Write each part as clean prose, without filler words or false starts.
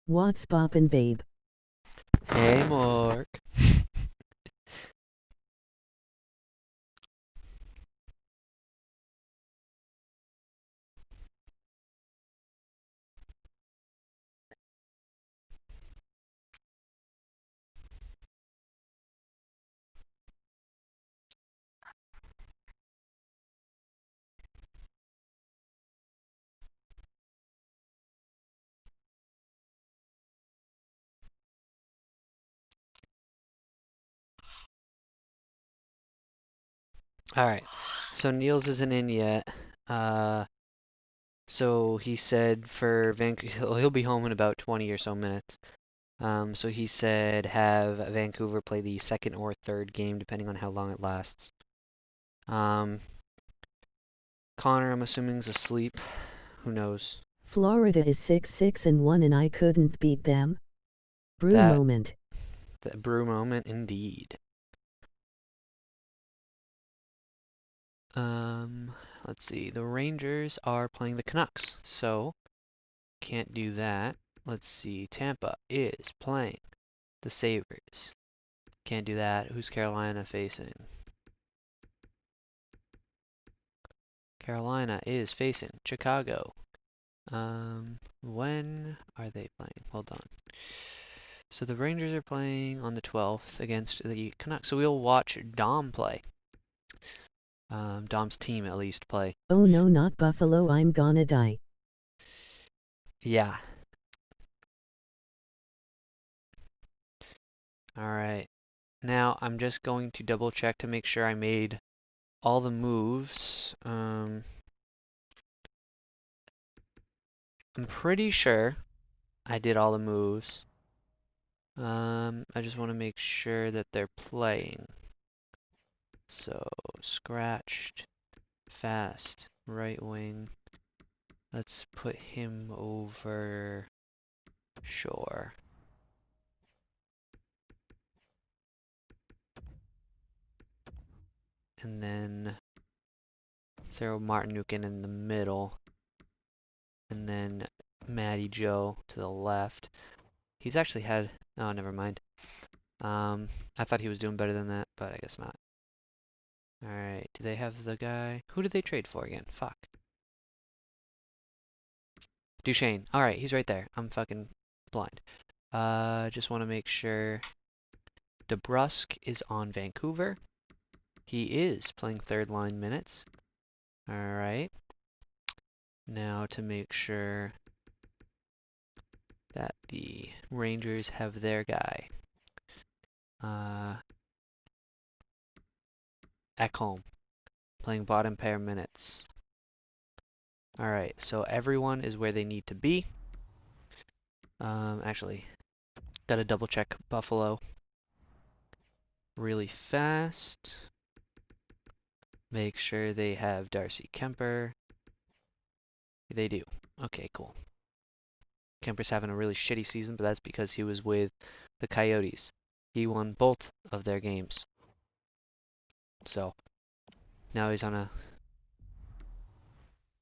What's poppin', babe? Hey, Mark. All right. So Niels isn't in yet. Uh, so he said for Vancouver, he'll be home in about 20 or so minutes. So he said have Vancouver play the second or third game, depending on how long it lasts. Um, Connor, I'm assuming, is asleep. Who knows? Florida is 6-6-1 and I couldn't beat them. Brew That moment. that brew moment, indeed. Um, let's see. The Rangers are playing the Canucks, so can't do that. Let's see. Tampa is playing the Sabres. Can't do that. Who's Carolina facing? Carolina is facing Chicago. When are they playing? Hold on. So the Rangers are playing on the 12th against the Canucks. So we'll watch Dom play. Dom's team at least play. Oh no, not Buffalo, I'm gonna die. Yeah. All right. Now I'm just going to double check to make sure I made all the moves. I'm pretty sure I did all the moves. I just want to make sure that they're playing. So, scratched, fast, right wing. Let's put him over Shore. And then throw Martinukin in the middle. And then Matty Joe to the left. He's actually had... Oh, never mind. I thought he was doing better than that, but I guess not. Alright, do they have the guy? Who did they trade for again? Fuck. Duchesne. Alright, he's right there. I'm fucking blind. Just want to make sure DeBrusque is on Vancouver. He is playing third line minutes. Alright. Now to make sure that the Rangers have their guy. Ekholm. Playing bottom pair minutes. Alright, so everyone is where they need to be. Actually, gotta double check Buffalo really fast. Make sure they have Darcy Kemper. They do. Okay, cool. Kemper's having a really shitty season, but that's because he was with the Coyotes. He won both of their games. So now he's on a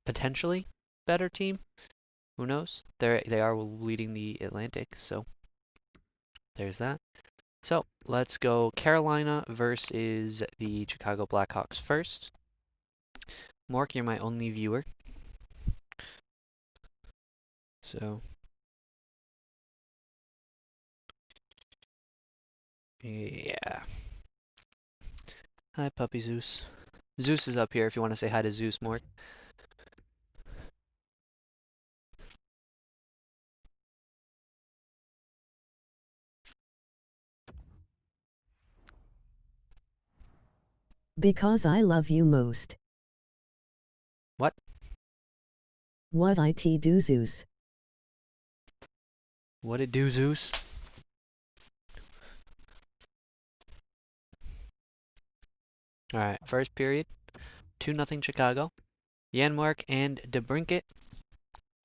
potentially better team. Who knows? They are leading the Atlantic, so there's that. So let's go Carolina versus the Chicago Blackhawks first. Mark, you're my only viewer. So yeah. Hi, Puppy Zeus. Zeus is up here if you want to say hi to Zeus, Mark. Because I love you most. What? What it do, Zeus? What it do, Zeus? Alright, first period. 2-0 Chicago. Janmark and DeBrincat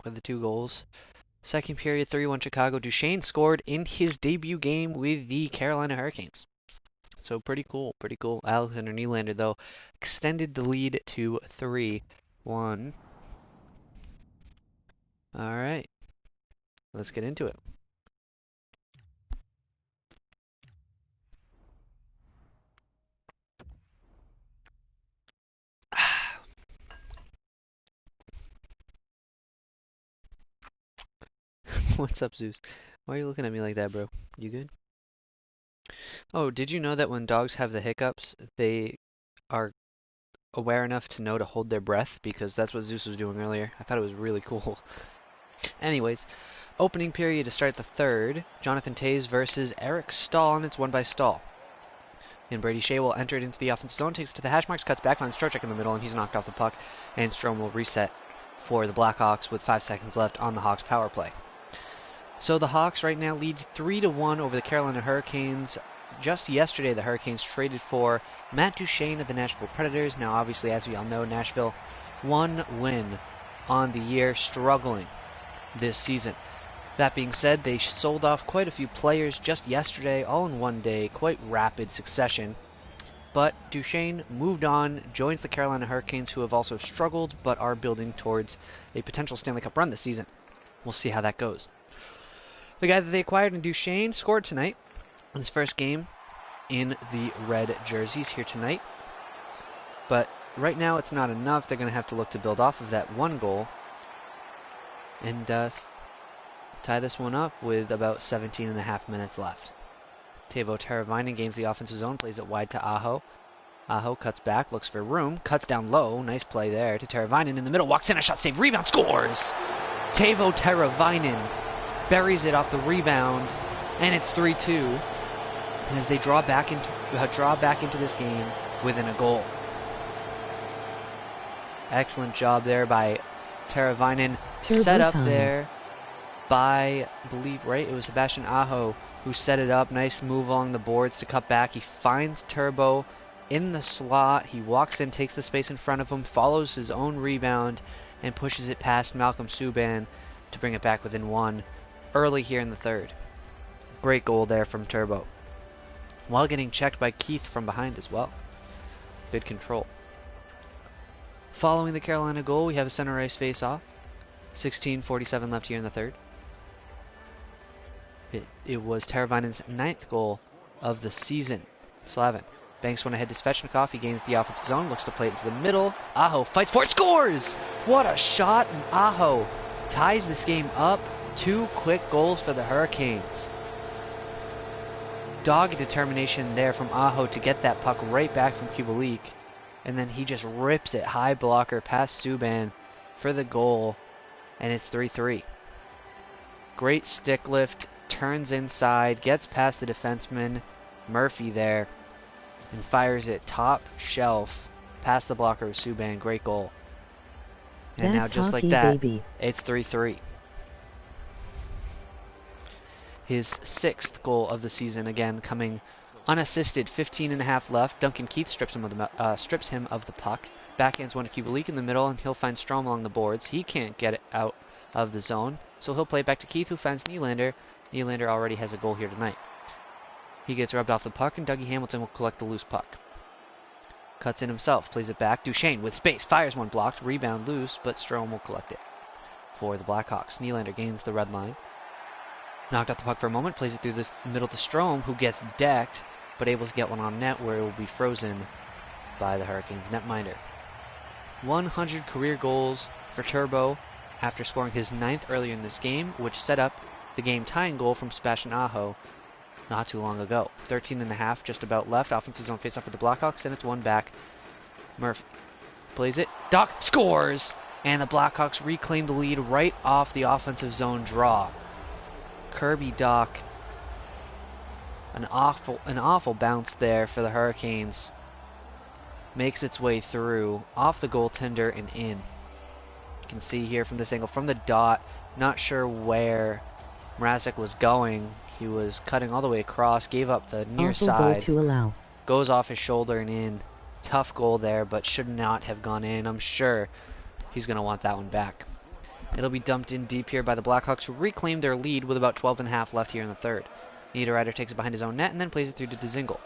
were the two goals. Second period, 3-1 Chicago. Duchesne scored in his debut game with the Carolina Hurricanes. So pretty cool, pretty cool. Alexander Nylander, though, extended the lead to 3-1. Alright, let's get into it. What's up, Zeus? Why are you looking at me like that, bro? You good? Oh, did you know that when dogs have the hiccups, they are aware enough to know to hold their breath? Because that's what Zeus was doing earlier. I thought it was really cool. Anyways, opening period to start the third. Jonathan Toews versus Eric Stahl, and it's won by Stahl. And Brady Shea will enter it into the offensive zone, takes it to the hash marks, cuts back, finds Trocheck in the middle, and he's knocked off the puck. And Strome will reset for the Blackhawks with 5 seconds left on the Hawks power play. So the Hawks right now lead 3-1 over the Carolina Hurricanes. Just yesterday, the Hurricanes traded for Matt Duchene of the Nashville Predators. Now, obviously, as we all know, Nashville 1 win on the year, struggling this season. That being said, they sold off quite a few players just yesterday, all in one day, quite rapid succession. But Duchene moved on, joins the Carolina Hurricanes, who have also struggled, but are building towards a potential Stanley Cup run this season. We'll see how that goes. The guy that they acquired in Duchene scored tonight in his first game in the red jerseys here tonight. But right now it's not enough. They're going to have to look to build off of that one goal and tie this one up with about 17.5 minutes left. Teuvo Teravainen gains the offensive zone, plays it wide to Aho. Aho cuts back, looks for room, cuts down low. Nice play there to Teravainen in the middle. Walks in, a shot, save, rebound, scores! Teuvo Teravainen buries it off the rebound, and it's 3-2 as they draw back into this game within a goal. Excellent job there by Teravainen. Set up there by, I believe, right, it was Sebastian Aho who set it up. Nice move along the boards to cut back. He finds Turbo in the slot. He walks in, takes the space in front of him, follows his own rebound, and pushes it past Malcolm Subban to bring it back within one early here in the third. Great goal there from Turbo, while getting checked by Keith from behind as well. Good control. Following the Carolina goal, we have a center ice face-off. 16:47 left here in the third. It was Teravainen's 9th goal of the season. Slavin banks one ahead to Svechnikov. He gains the offensive zone, looks to play it into the middle. Aho fights for it, scores! What a shot, and Aho ties this game up. 2 quick goals for the Hurricanes. Dogged determination there from Aho to get that puck right back from Kubalik. And then he just rips it high blocker past Subban for the goal. And it's 3-3. Great stick lift, turns inside, gets past the defenseman, Murphy there, and fires it top shelf past the blocker of Subban. Great goal. And That's now just hockey, like that, baby. It's 3-3. His 6th goal of the season, again coming unassisted. 15.5 left. Duncan Keith strips him of the puck. Backhands one to Kubalik in the middle, and he'll find Strome along the boards. He can't get it out of the zone, so he'll play it back to Keith, who finds Nylander. Nylander already has a goal here tonight. He gets rubbed off the puck, and Dougie Hamilton will collect the loose puck. Cuts in himself, plays it back. Duchene with space, fires one blocked, rebound loose, but Strome will collect it for the Blackhawks. Nylander gains the red line. Knocked out the puck for a moment, plays it through the middle to Strome, who gets decked, but able to get one on net where it will be frozen by the Hurricanes netminder. 100 career goals for Turbo after scoring his 9th earlier in this game, which set up the game-tying goal from Sebastian Aho not too long ago. 13.5 just about left. Offensive zone face-off for the Blackhawks, and it's one back. Murphy plays it. Doc scores! And the Blackhawks reclaim the lead right off the offensive zone draw. Kirby Dach, an awful bounce there for the Hurricanes. Makes its way through, off the goaltender and in. You can see here from this angle, from the dot, not sure where Mrazek was going. He was cutting all the way across, gave up the near Awful side. goal to allow. Goes off his shoulder and in. Tough goal there, but should not have gone in. I'm sure he's going to want that one back. It'll be dumped in deep here by the Blackhawks, who reclaim their lead with about 12.5 left here in the third. Niederreiter takes it behind his own net and then plays it through to Dzingel.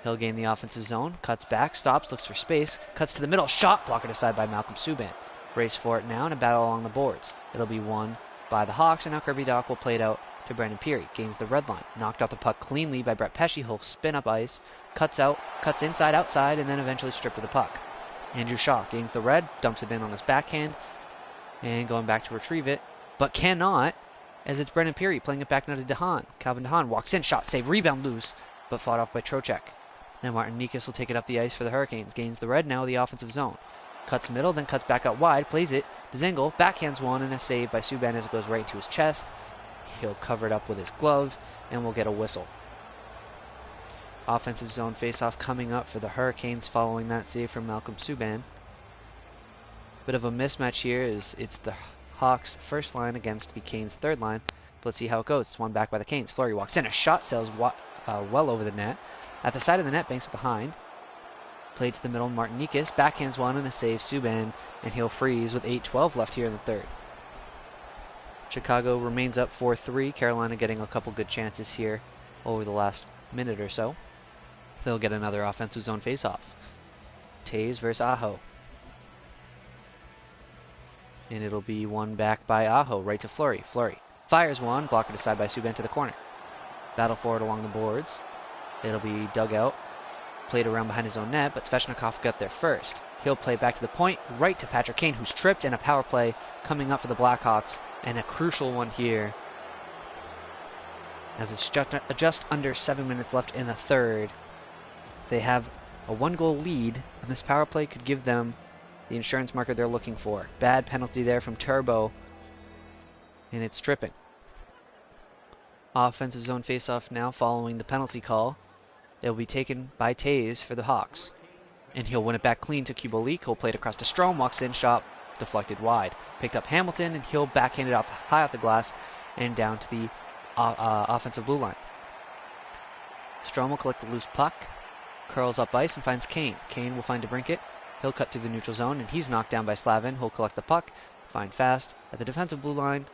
He'll gain the offensive zone, cuts back, stops, looks for space, cuts to the middle, shot blocked aside by Malcolm Subban. Race for it now and a battle along the boards. It'll be won by the Hawks, and now Kirby Dach will play it out to Brandon Peary. Gains the red line, knocked off the puck cleanly by Brett Pesce. He'll spin up ice, cuts out, cuts inside, outside, and then eventually stripped of the puck. Andrew Shaw gains the red, dumps it in on his backhand, and going back to retrieve it, but cannot. as it's Brennan Peary playing it back now to DeHaan. Calvin DeHaan walks in, shot, save, rebound, loose, but fought off by Trocheck. Now Martin Nikas will take it up the ice for the Hurricanes. Gains the red, now the offensive zone. Cuts middle, then cuts back out wide, plays it. Dzingel backhands one, and a save by Subban as it goes right to his chest. He'll cover it up with his glove, and we'll get a whistle. Offensive zone faceoff coming up for the Hurricanes following that save from Malcolm Subban. Bit of a mismatch here is it's the Hawks' first line against the Canes' third line. But let's see how it goes. It's won back by the Canes. Fleury walks in. A shot sails well over the net. At the side of the net, banks it behind. Played to the middle, Martin Nikas. Backhands one and a save, Subban. And he'll freeze with 8:12 left here in the third. Chicago remains up 4-3. Carolina getting a couple good chances here over the last minute or so. They'll get another offensive zone faceoff. Taves versus Aho. And it'll be won back by Aho, right to Fleury. Fleury fires one, blocker aside by Subban to the corner. Battle forward along the boards. It'll be dug out, played around behind his own net, but Svechnikov got there first. He'll play back to the point, right to Patrick Kane, who's tripped, and a power play coming up for the Blackhawks, and a crucial one here, as it's just under 7 minutes left in the third. They have a 1-goal lead, and this power play could give them the insurance marker they're looking for. Bad penalty there from Turbo, and it's tripping. Offensive zone faceoff now following the penalty call. It will be taken by Taves for the Hawks. And he'll win it back clean to Kubalik. He'll play it across to Strome, walks in, shot deflected wide. Picked up Hamilton, and he'll backhand it off high off the glass and down to the offensive blue line. Strome will collect the loose puck, curls up ice, and finds Kane. Kane will find DeBrincat. He'll cut through the neutral zone, and he's knocked down by Slavin. He'll collect the puck, find fast at the defensive blue line.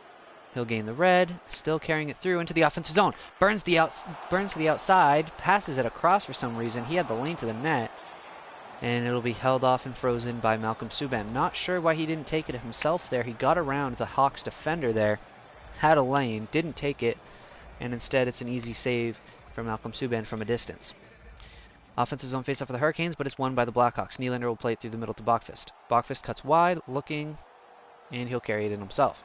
He'll gain the red, still carrying it through into the offensive zone. Burns to the outside, passes it across for some reason. He had the lane to the net, and it'll be held off and frozen by Malcolm Subban. Not sure why he didn't take it himself there. He got around the Hawks defender there, had a lane, didn't take it, and instead it's an easy save for Malcolm Subban from a distance. Offensive zone faceoff for the Hurricanes, but it's won by the Blackhawks. Nylander will play it through the middle to Bachfist. Bachfist cuts wide, looking, and he'll carry it in himself.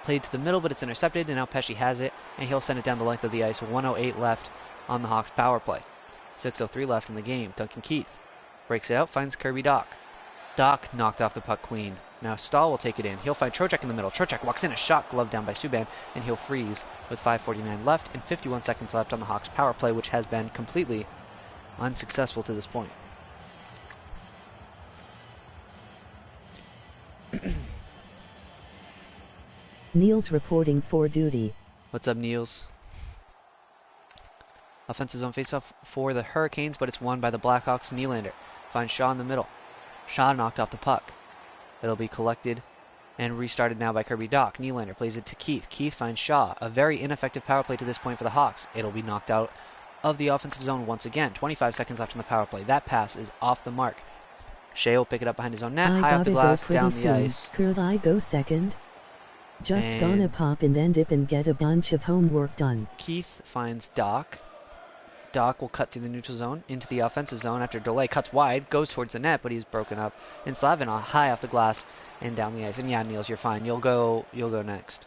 Played to the middle, but it's intercepted, and now Pesci has it, and he'll send it down the length of the ice. 1:08 left on the Hawks' power play. 6:03 left in the game. Duncan Keith breaks it out, finds Kirby Dach. Dach knocked off the puck clean. Now Stahl will take it in. He'll find Trocheck in the middle. Trocheck walks in, a shot glove down by Subban, and he'll freeze with 5:49 left and 51 seconds left on the Hawks' power play, which has been completely unsuccessful to this point. Niels reporting for duty. What's up, Niels? Offensive zone faceoff for the Hurricanes, but it's won by the Blackhawks. Nylander finds Shaw in the middle. Shaw knocked off the puck. It'll be collected and restarted now by Kirby Dach. Nylander plays it to Keith. Keith finds Shaw. A very ineffective power play to this point for the Hawks. It'll be knocked out of the offensive zone once again. 25 seconds left on the power play. That pass is off the mark. Shea will pick it up behind his own net, high off the glass, down the ice. Could I go second? Just And gonna pop and then dip and get a bunch of homework done. Keith finds Dach. Dach will cut through the neutral zone into the offensive zone after delay. Cuts wide, goes towards the net, but he's broken up. And Slavin high off the glass and down the ice. And yeah, Niels, you're fine. You'll go next.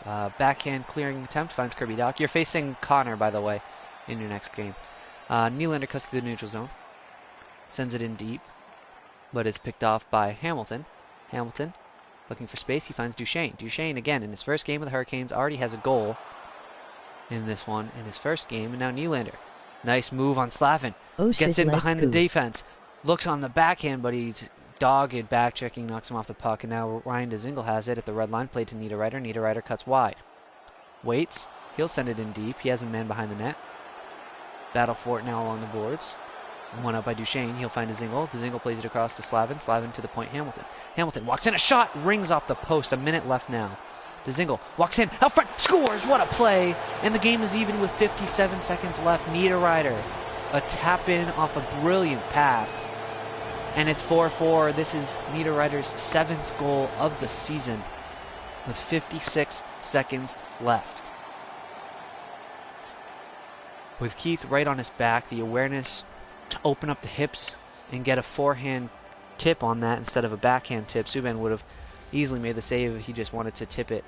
Backhand clearing attempt finds Kirby Dach. You're facing Connor, by the way, in your next game. Nylander cuts through the neutral zone. Sends it in deep, but is picked off by Hamilton. Hamilton looking for space. He finds Duchesne. Duchesne, again, in his first game with the Hurricanes, already has a goal in this one, in his first game. And now Nylander. Nice move on Slavin. Oh, Gets shit, in behind let's the go. defense. Looks on the backhand, but he's dogged back checking, knocks him off the puck. And now Ryan Dzingel has it at the red line. Played to Niederreiter. Niederreiter cuts wide. Waits. He'll send it in deep. He has a man behind the net. Battle for it now along the boards. One up by Duchesne. He'll find Dzingel. Dzingel plays it across to Slavin. Slavin to the point, Hamilton. Hamilton walks in. A shot rings off the post. A minute left now. Dzingel walks in. Out front. Scores. What a play. And the game is even with 57 seconds left. Niederreiter. A tap in off a brilliant pass. And it's 4-4. This is Niederreiter's 7th goal of the season with 56 seconds left. With Keith right on his back, the awareness to open up the hips and get a forehand tip on that instead of a backhand tip. Subban would have easily made the save if he just wanted to tip it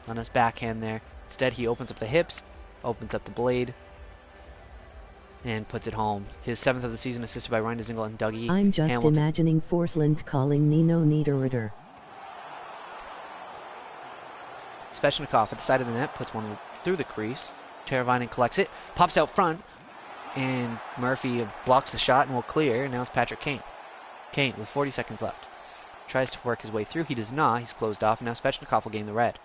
on his backhand there. Instead, he opens up the hips, opens up the blade, and puts it home. His 7th of the season, assisted by Ryan Dzingel and Dougie I'm just Hamilton. imagining Forsland calling Nino Niederreiter. Svechnikov at the side of the net puts one through the crease. Teravainen collects it, pops out front, and Murphy blocks the shot and will clear. Now it's Patrick Kane. Kane with 40 seconds left. Tries to work his way through. He does not. He's closed off, and now Svechnikov will gain the red.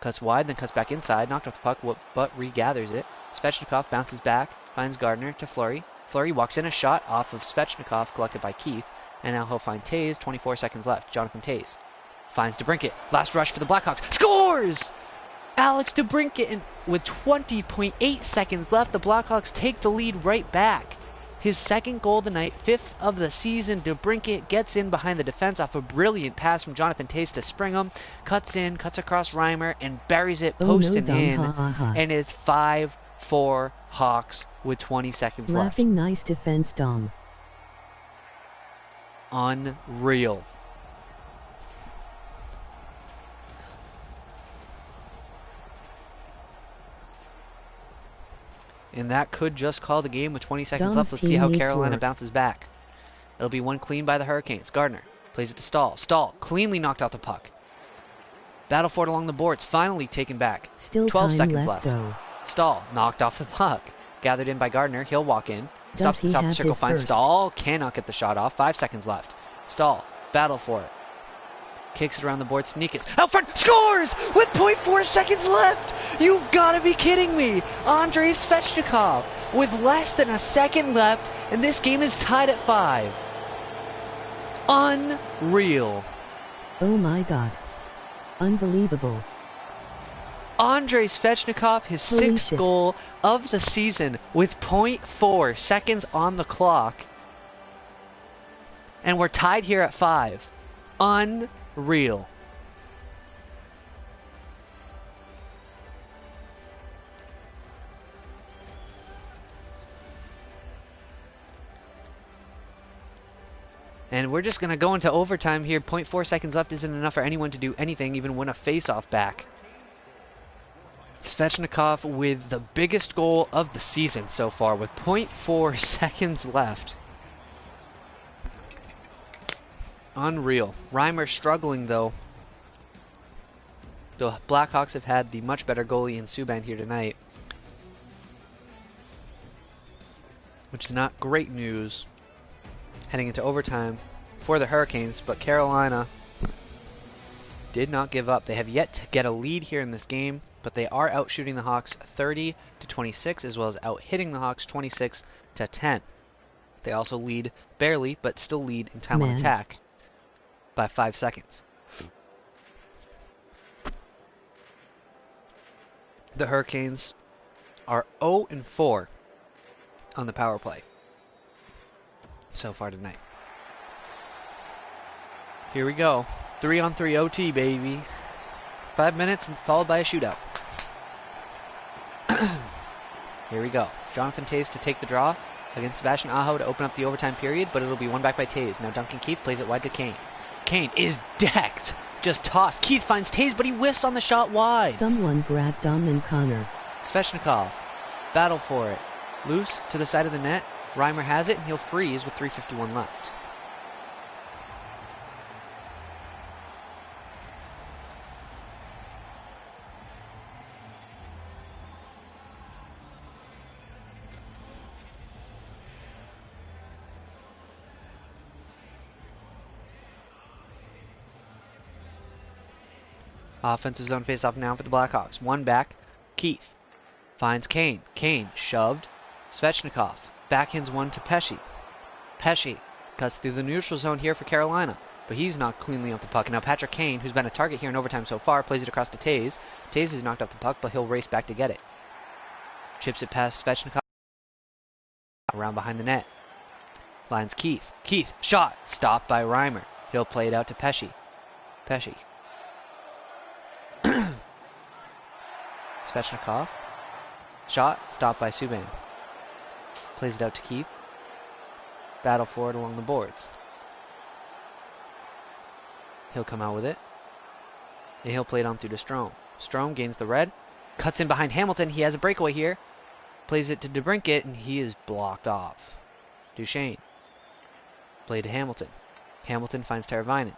Cuts wide, then cuts back inside. Knocked off the puck, but regathers it. Svechnikov bounces back, finds Gardner to Fleury. Fleury walks in a shot off of Svechnikov, collected by Keith. And now he'll find Taze. 24 seconds left. Jonathan Taze finds DeBrincat. Last rush for the Blackhawks. Scores! Alex DeBrincat, and with 20.8 seconds left, the Blackhawks take the lead right back. His 2nd goal of the night, 5th of the season. DeBrincat gets in behind the defense off a brilliant pass from Jonathan Taze to Springham. Cuts in, cuts across Reimer, and buries it post and in. And it's 5-4 Hawks with 20 seconds left. Laughing nice defense, Dom. Unreal. And that could just call the game with 20 seconds left. Let's see how Carolina bounces back. It'll be one clean by the Hurricanes. Gardner plays it to Stahl. Stahl cleanly knocked out the puck. Battle for it along the boards. Finally taken back. Still 12 seconds left. Stahl knocked off the puck. Gathered in by Gardner. He'll walk in. Stops at the top of the circle. Finds first? Stahl. Cannot get the shot off. 5 seconds left. Stahl. Battle for it. Kicks it around the board. Sneakers out front. Scores with 0.4 seconds left. You've got to be kidding me. Andrei Svechnikov with less than a second left, and this game is tied at 5. Unreal. Oh my god. Unbelievable. Andrei Svechnikov, his 6th goal of the season with 0.4 seconds on the clock. And we're tied here at 5. Unreal. And we're just going to go into overtime here. 0.4 seconds left isn't enough for anyone to do anything, even win a face-off back. Svechnikov with the biggest goal of the season so far with 0.4 seconds left. Unreal. Reimer struggling though. The Blackhawks have had the much better goalie in Subban here tonight, which is not great news heading into overtime for the Hurricanes, but Carolina did not give up. They have yet to get a lead here in this game, but they are out shooting the Hawks 30-26, as well as out hitting the Hawks 26-10. They also lead barely, but still lead in time on attack by 5 seconds. The Hurricanes are 0-4 on the power play so far tonight. Here we go. 3-on-3 OT, baby. 5 minutes and followed by a shootout. Here we go. Jonathan Taze to take the draw against Sebastian Aho to open up the overtime period, but it'll be won back by Taze. Now Duncan Keith plays it wide to Kane. Kane is decked. Just tossed. Keith finds Taze, but he whiffs on the shot wide. Someone grab Dom and Connor. Svechnikov. Battle for it. Loose to the side of the net. Reimer has it, and he'll freeze with 3:51 left. Offensive zone face-off now for the Blackhawks. One back. Keith finds Kane. Kane shoved. Svechnikov backhands one to Pesce. Pesce cuts through the neutral zone here for Carolina, but he's knocked cleanly off the puck. And now Patrick Kane, who's been a target here in overtime so far, plays it across to Taze. Taze has knocked off the puck, but he'll race back to get it. Chips it past Svechnikov. Around behind the net. Finds Keith. Keith, shot. Stopped by Reimer. He'll play it out to Pesce. Pesce. Svechnikov. Shot. Stopped by Subban. Plays it out to Keith. Battle for it along the boards. He'll come out with it. And he'll play it on through to Strome. Strome gains the red. Cuts in behind Hamilton. He has a breakaway here. Plays it to DeBrincat, and he is blocked off. Duchesne. Play to Hamilton. Hamilton finds Teravainen.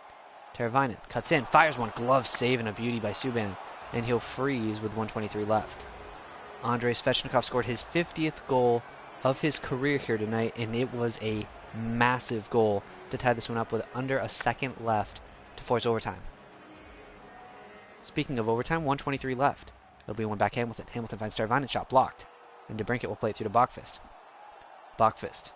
Teravainen cuts in, fires one, glove save and a beauty by Subban, and he'll freeze with 1:23 left. Andrei Svechnikov scored his 50th goal of his career here tonight, and it was a massive goal to tie this one up with under a second left to force overtime. Speaking of overtime, 1:23 left. It'll be one back Hamilton. Hamilton finds Teravainen, shot blocked, and DeBrincat will play it through to Bachfist. Bachfist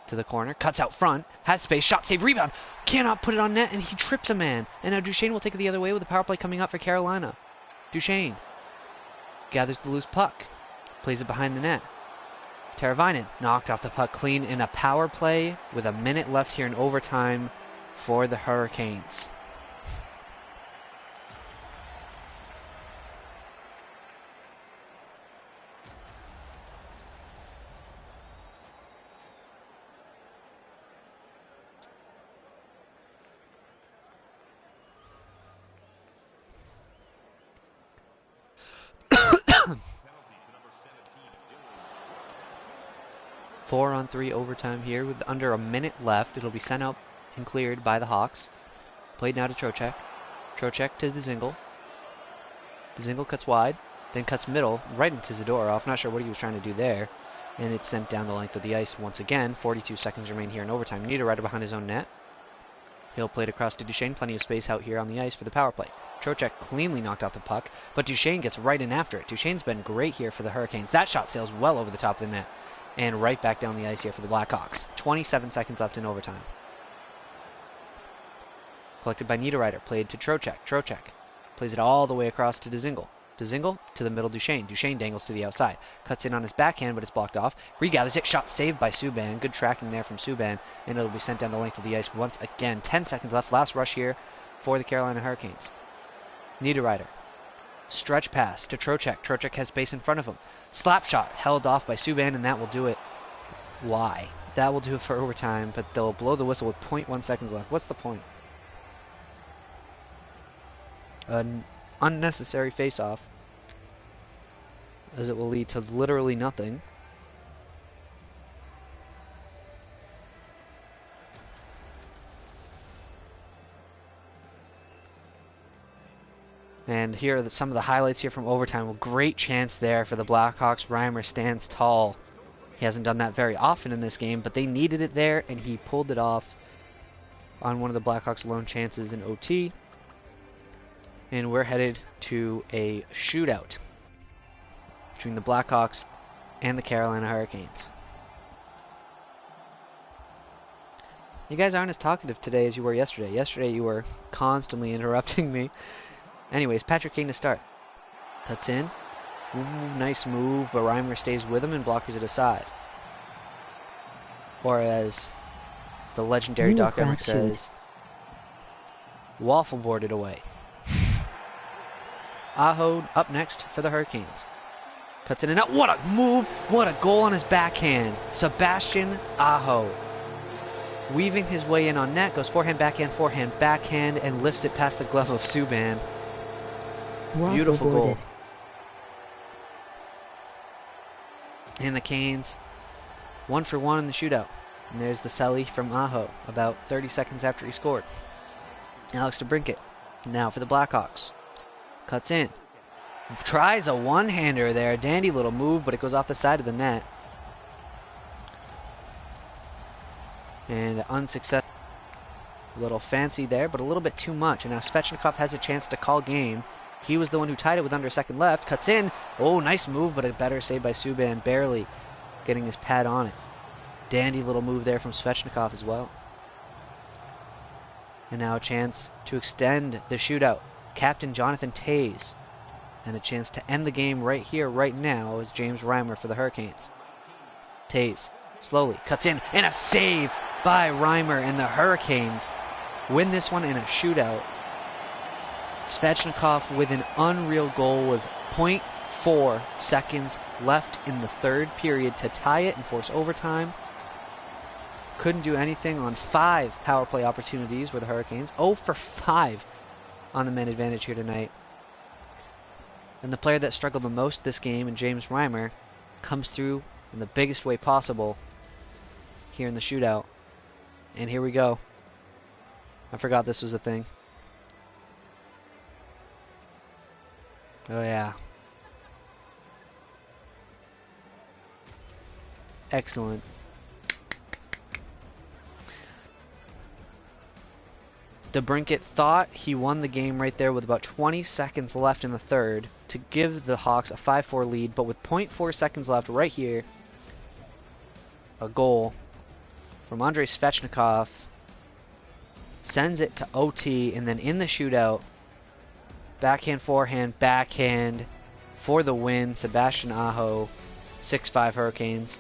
to the corner, cuts out front, has space, shot, save, rebound, cannot put it on net, and he trips a man. And now Duchesne will take it the other way with the power play coming up for Carolina. Duchesne gathers the loose puck, plays it behind the net. Teravainen knocked off the puck clean in a power play with a minute left here in overtime for the Hurricanes. Four-on-three overtime here with under a minute left. It'll be sent out and cleared by the Hawks. Played now to Trocheck. Trocheck to Dzingel. Dzingel cuts wide, then cuts middle, right into Zadorov. Not sure what he was trying to do there. And it's sent down the length of the ice once again. 42 seconds remain here in overtime. Niederreiter behind his own net. He'll play it across to Duchesne. Plenty of space out here on the ice for the power play. Trocheck cleanly knocked out the puck, but Duchesne gets right in after it. Duchesne's been great here for the Hurricanes. That shot sails well over the top of the net. And right back down the ice here for the Blackhawks. 27 seconds left in overtime. Collected by Niederreiter. Played to Trocheck. Trocheck plays it all the way across to Dzingel. Dzingel to the middle Duchesne. Duchesne dangles to the outside. Cuts in on his backhand, but it's blocked off. Regathers it. Shot saved by Subban. Good tracking there from Subban. And it'll be sent down the length of the ice once again. 10 seconds left. Last rush here for the Carolina Hurricanes. Niederreiter. Stretch pass to Trocheck. Trocheck has space in front of him. Slap shot held off by Subban, and that will do it. Why? That will do it for overtime, but they'll blow the whistle with 0.1 seconds left. What's the point? An unnecessary face-off, as it will lead to literally nothing. And here are some of the highlights here from overtime. Well, great chance there for the Blackhawks. Reimer stands tall. He hasn't done that very often in this game, but they needed it there, and he pulled it off on one of the Blackhawks' lone chances in OT. And we're headed to a shootout between the Blackhawks and the Carolina Hurricanes. You guys aren't as talkative today as you were yesterday. Yesterday you were constantly interrupting me. Anyways, Patrick Kane to start. Cuts in. Ooh, nice move, but Reimer stays with him and blockers it aside. Or as the legendary Doc Emmerich says, waffle boarded away. Aho up next for the Hurricanes. Cuts in and out. What a move! What a goal on his backhand. Sebastian Aho. Weaving his way in on net. Goes forehand, backhand, and lifts it past the glove of Subban. Beautiful goal. And the Canes, 1 for 1 in the shootout. And there's the celly from Aho, about 30 seconds after he scored. Alex DeBrincat, now for the Blackhawks. Cuts in. Tries a one-hander there. Dandy little move, but it goes off the side of the net. And unsuccessful. A little fancy there, but a little bit too much. And now Svechnikov has a chance to call game. He was the one who tied it with under a second left. Cuts in. Oh, nice move, but a better save by Subban. Barely getting his pad on it. Dandy little move there from Svechnikov as well. And now a chance to extend the shootout. Captain Jonathan Toews. And a chance to end the game right here, right now, is James Reimer for the Hurricanes. Toews slowly cuts in. And a save by Reimer, and the Hurricanes win this one in a shootout. Svechnikov with an unreal goal with 0.4 seconds left in the third period to tie it and force overtime. Couldn't do anything on 5 power play opportunities were the Hurricanes. 0 for 5 on the man advantage here tonight. And the player that struggled the most this game, and James Reimer, comes through in the biggest way possible here in the shootout. And here we go. I forgot this was a thing. Oh yeah. Excellent. DeBrincat thought he won the game right there with about 20 seconds left in the third to give the Hawks a 5-4 lead, but with 0.4 seconds left right here, a goal from Andrei Svechnikov sends it to OT, and then in the shootout, backhand, forehand, backhand for the win. Sebastian Aho, 6-5 Hurricanes.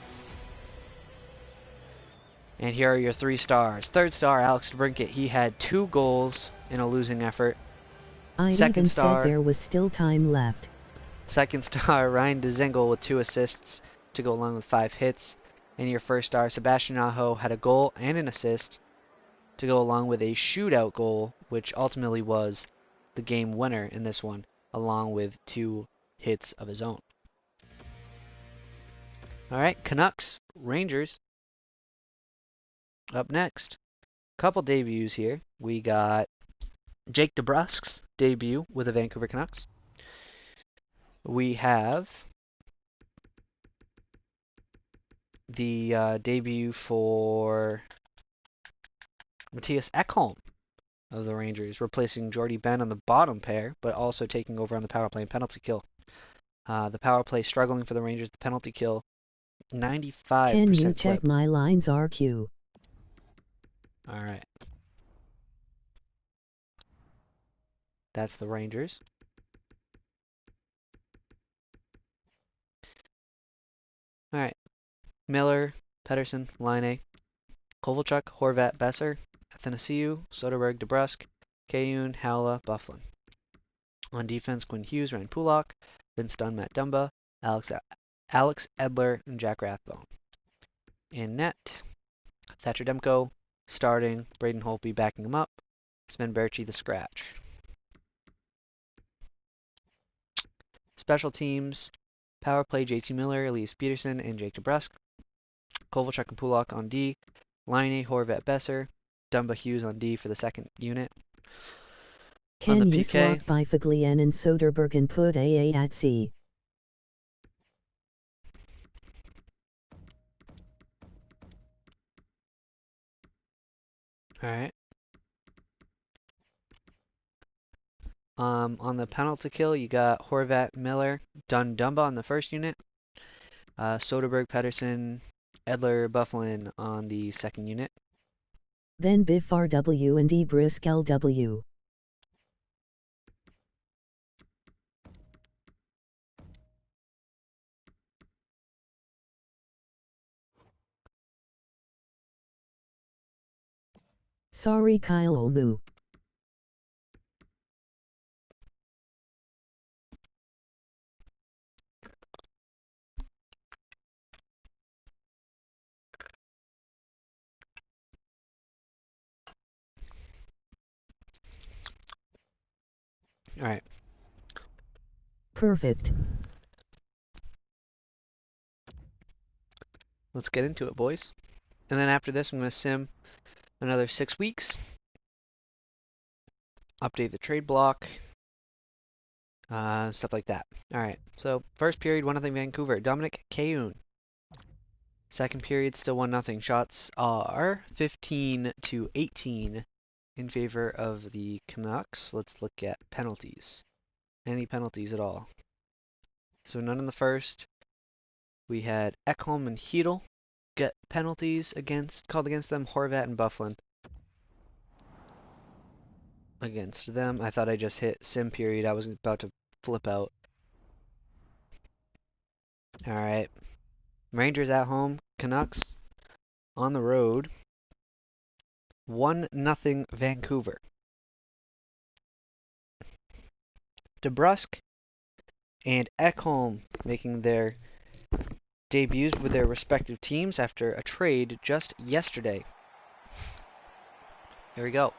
And here are your 3 stars. Third star, Alex DeBrincat. He had 2 goals in a losing effort. I Second even star, said there was still time left. Second star, Ryan DeZingle with 2 assists to go along with 5 hits. And your first star, Sebastian Aho, had a goal and an assist to go along with a shootout goal, which ultimately was the game winner in this one, along with 2 hits of his own. Alright, Canucks, Rangers. Up next, couple debuts here. We got Jake DeBrusk's debut with the Vancouver Canucks. We have the debut for Matthias Ekholm of the Rangers, replacing Jordy Ben on the bottom pair, but also taking over on the power play and penalty kill. The power play struggling for the Rangers, the penalty kill 95% Can you clip. check my lines, RQ? Alright. That's the Rangers. Alright. Miller, Pettersson, Laine, Kovalchuk, Horvat, Besser, Athanasiou, Soderberg, DeBrusk, Kayun, Howla, Bufflin. On defense, Quinn Hughes, Ryan Pulock, Vince Dunn, Matt Dumba, Alex Edler, and Jack Rathbone. In net, Thatcher Demko starting, Braden Holtby backing him up, Sven Berchi the scratch. Special teams, power play, JT Miller, Elias Peterson, and Jake DeBrusk. Kovalchuk and Pulock on D, Laine, Horvat, Besser, Dumba, Hughes on D for the second unit. Can you swap Bifaglien and Soderberg and put AA at C? Alright. On the penalty kill, you got Horvat, Miller, Dunn, Dumba on the first unit. Soderberg, Pettersson, Edler, Bufflin on the second unit. Then Biff RW and DeBrusk LW. Sorry, Kyle Olmu. Alright. Perfect. Let's get into it, boys. And then after this, I'm going to sim another 6 weeks. Update the trade block. Stuff like that. Alright, so first period, 1-0 Vancouver. Dominic Kayun. Second period, still 1-0. Shots are 15-18 in favor of the Canucks. Let's look at penalties. Any penalties at all? So none in the first. We had Ekholm and Hedel get penalties called against them. Horvat and Bufflin against them. I thought I just hit sim period. I was about to flip out. Alright. Rangers at home. Canucks on the road. 1-0 Vancouver. DeBrusk and Ekholm making their debuts with their respective teams after a trade just yesterday. Here we go.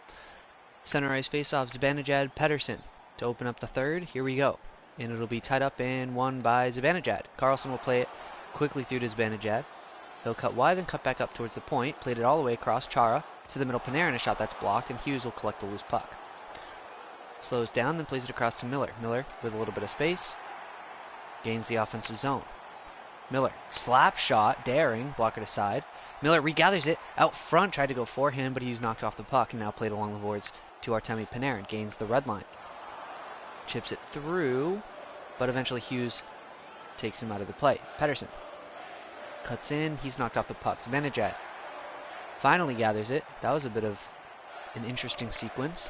Center ice faceoff, Zibanejad, Pettersson to open up the third. Here we go. And it'll be tied up and won by Zibanejad. Carlson will play it quickly through to Zibanejad. He'll cut wide, then cut back up towards the point. Played it all the way across. Chara to the middle. Panarin, a shot that's blocked, and Hughes will collect the loose puck. Slows down, then plays it across to Miller. Miller with a little bit of space. Gains the offensive zone. Miller, slap shot, daring, blocker to side. Miller regathers it out front, tried to go for him, but he's knocked off the puck and now played along the boards to Artemi Panarin. Gains the red line. Chips it through, but eventually Hughes takes him out of the play. Pettersson cuts in, he's knocked off the puck. Zibanejad finally gathers it. That was a bit of an interesting sequence,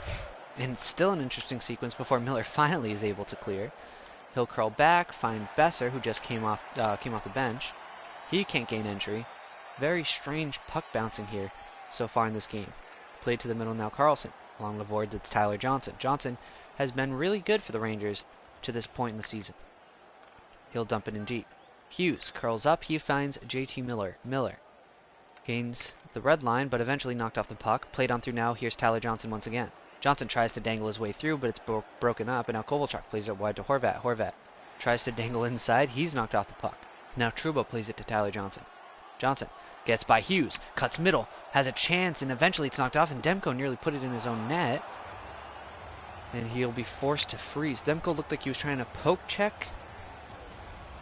and still an interesting sequence before Miller finally is able to clear. He'll curl back, find Besser, who just came off the bench. He can't gain entry. Very strange puck bouncing here so far in this game. Played to the middle now, Carlson. Along the boards, it's Tyler Johnson. Johnson has been really good for the Rangers to this point in the season. He'll dump it in deep. Hughes curls up. He finds JT Miller. Miller gains the red line, but eventually knocked off the puck. Played on through now. Here's Tyler Johnson once again. Johnson tries to dangle his way through, but it's broken up, and now Kovalchuk plays it wide to Horvat. Horvat tries to dangle inside. He's knocked off the puck. Now Trouba plays it to Tyler Johnson. Johnson gets by Hughes, cuts middle, has a chance, and eventually it's knocked off, and Demko nearly put it in his own net. And he'll be forced to freeze. Demko looked like he was trying to poke check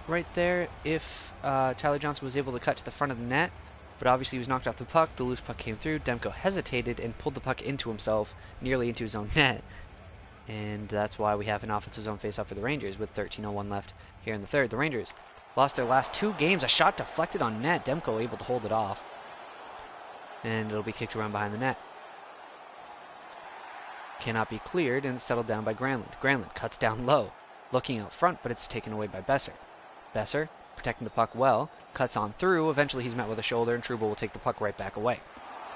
right there if Tyler Johnson was able to cut to the front of the net. But obviously he was knocked off the puck. The loose puck came through. Demko hesitated and pulled the puck into himself, nearly into his own net. And that's why we have an offensive zone faceoff for the Rangers with 13:01 left here in the third. The Rangers lost their last 2 games. A shot deflected on net. Demko able to hold it off. And it'll be kicked around behind the net. Cannot be cleared, and it's settled down by Granlund. Granlund cuts down low, looking out front, but it's taken away by Besser. Besser, protecting the puck well, cuts on through. Eventually he's met with a shoulder, and Trouba will take the puck right back away.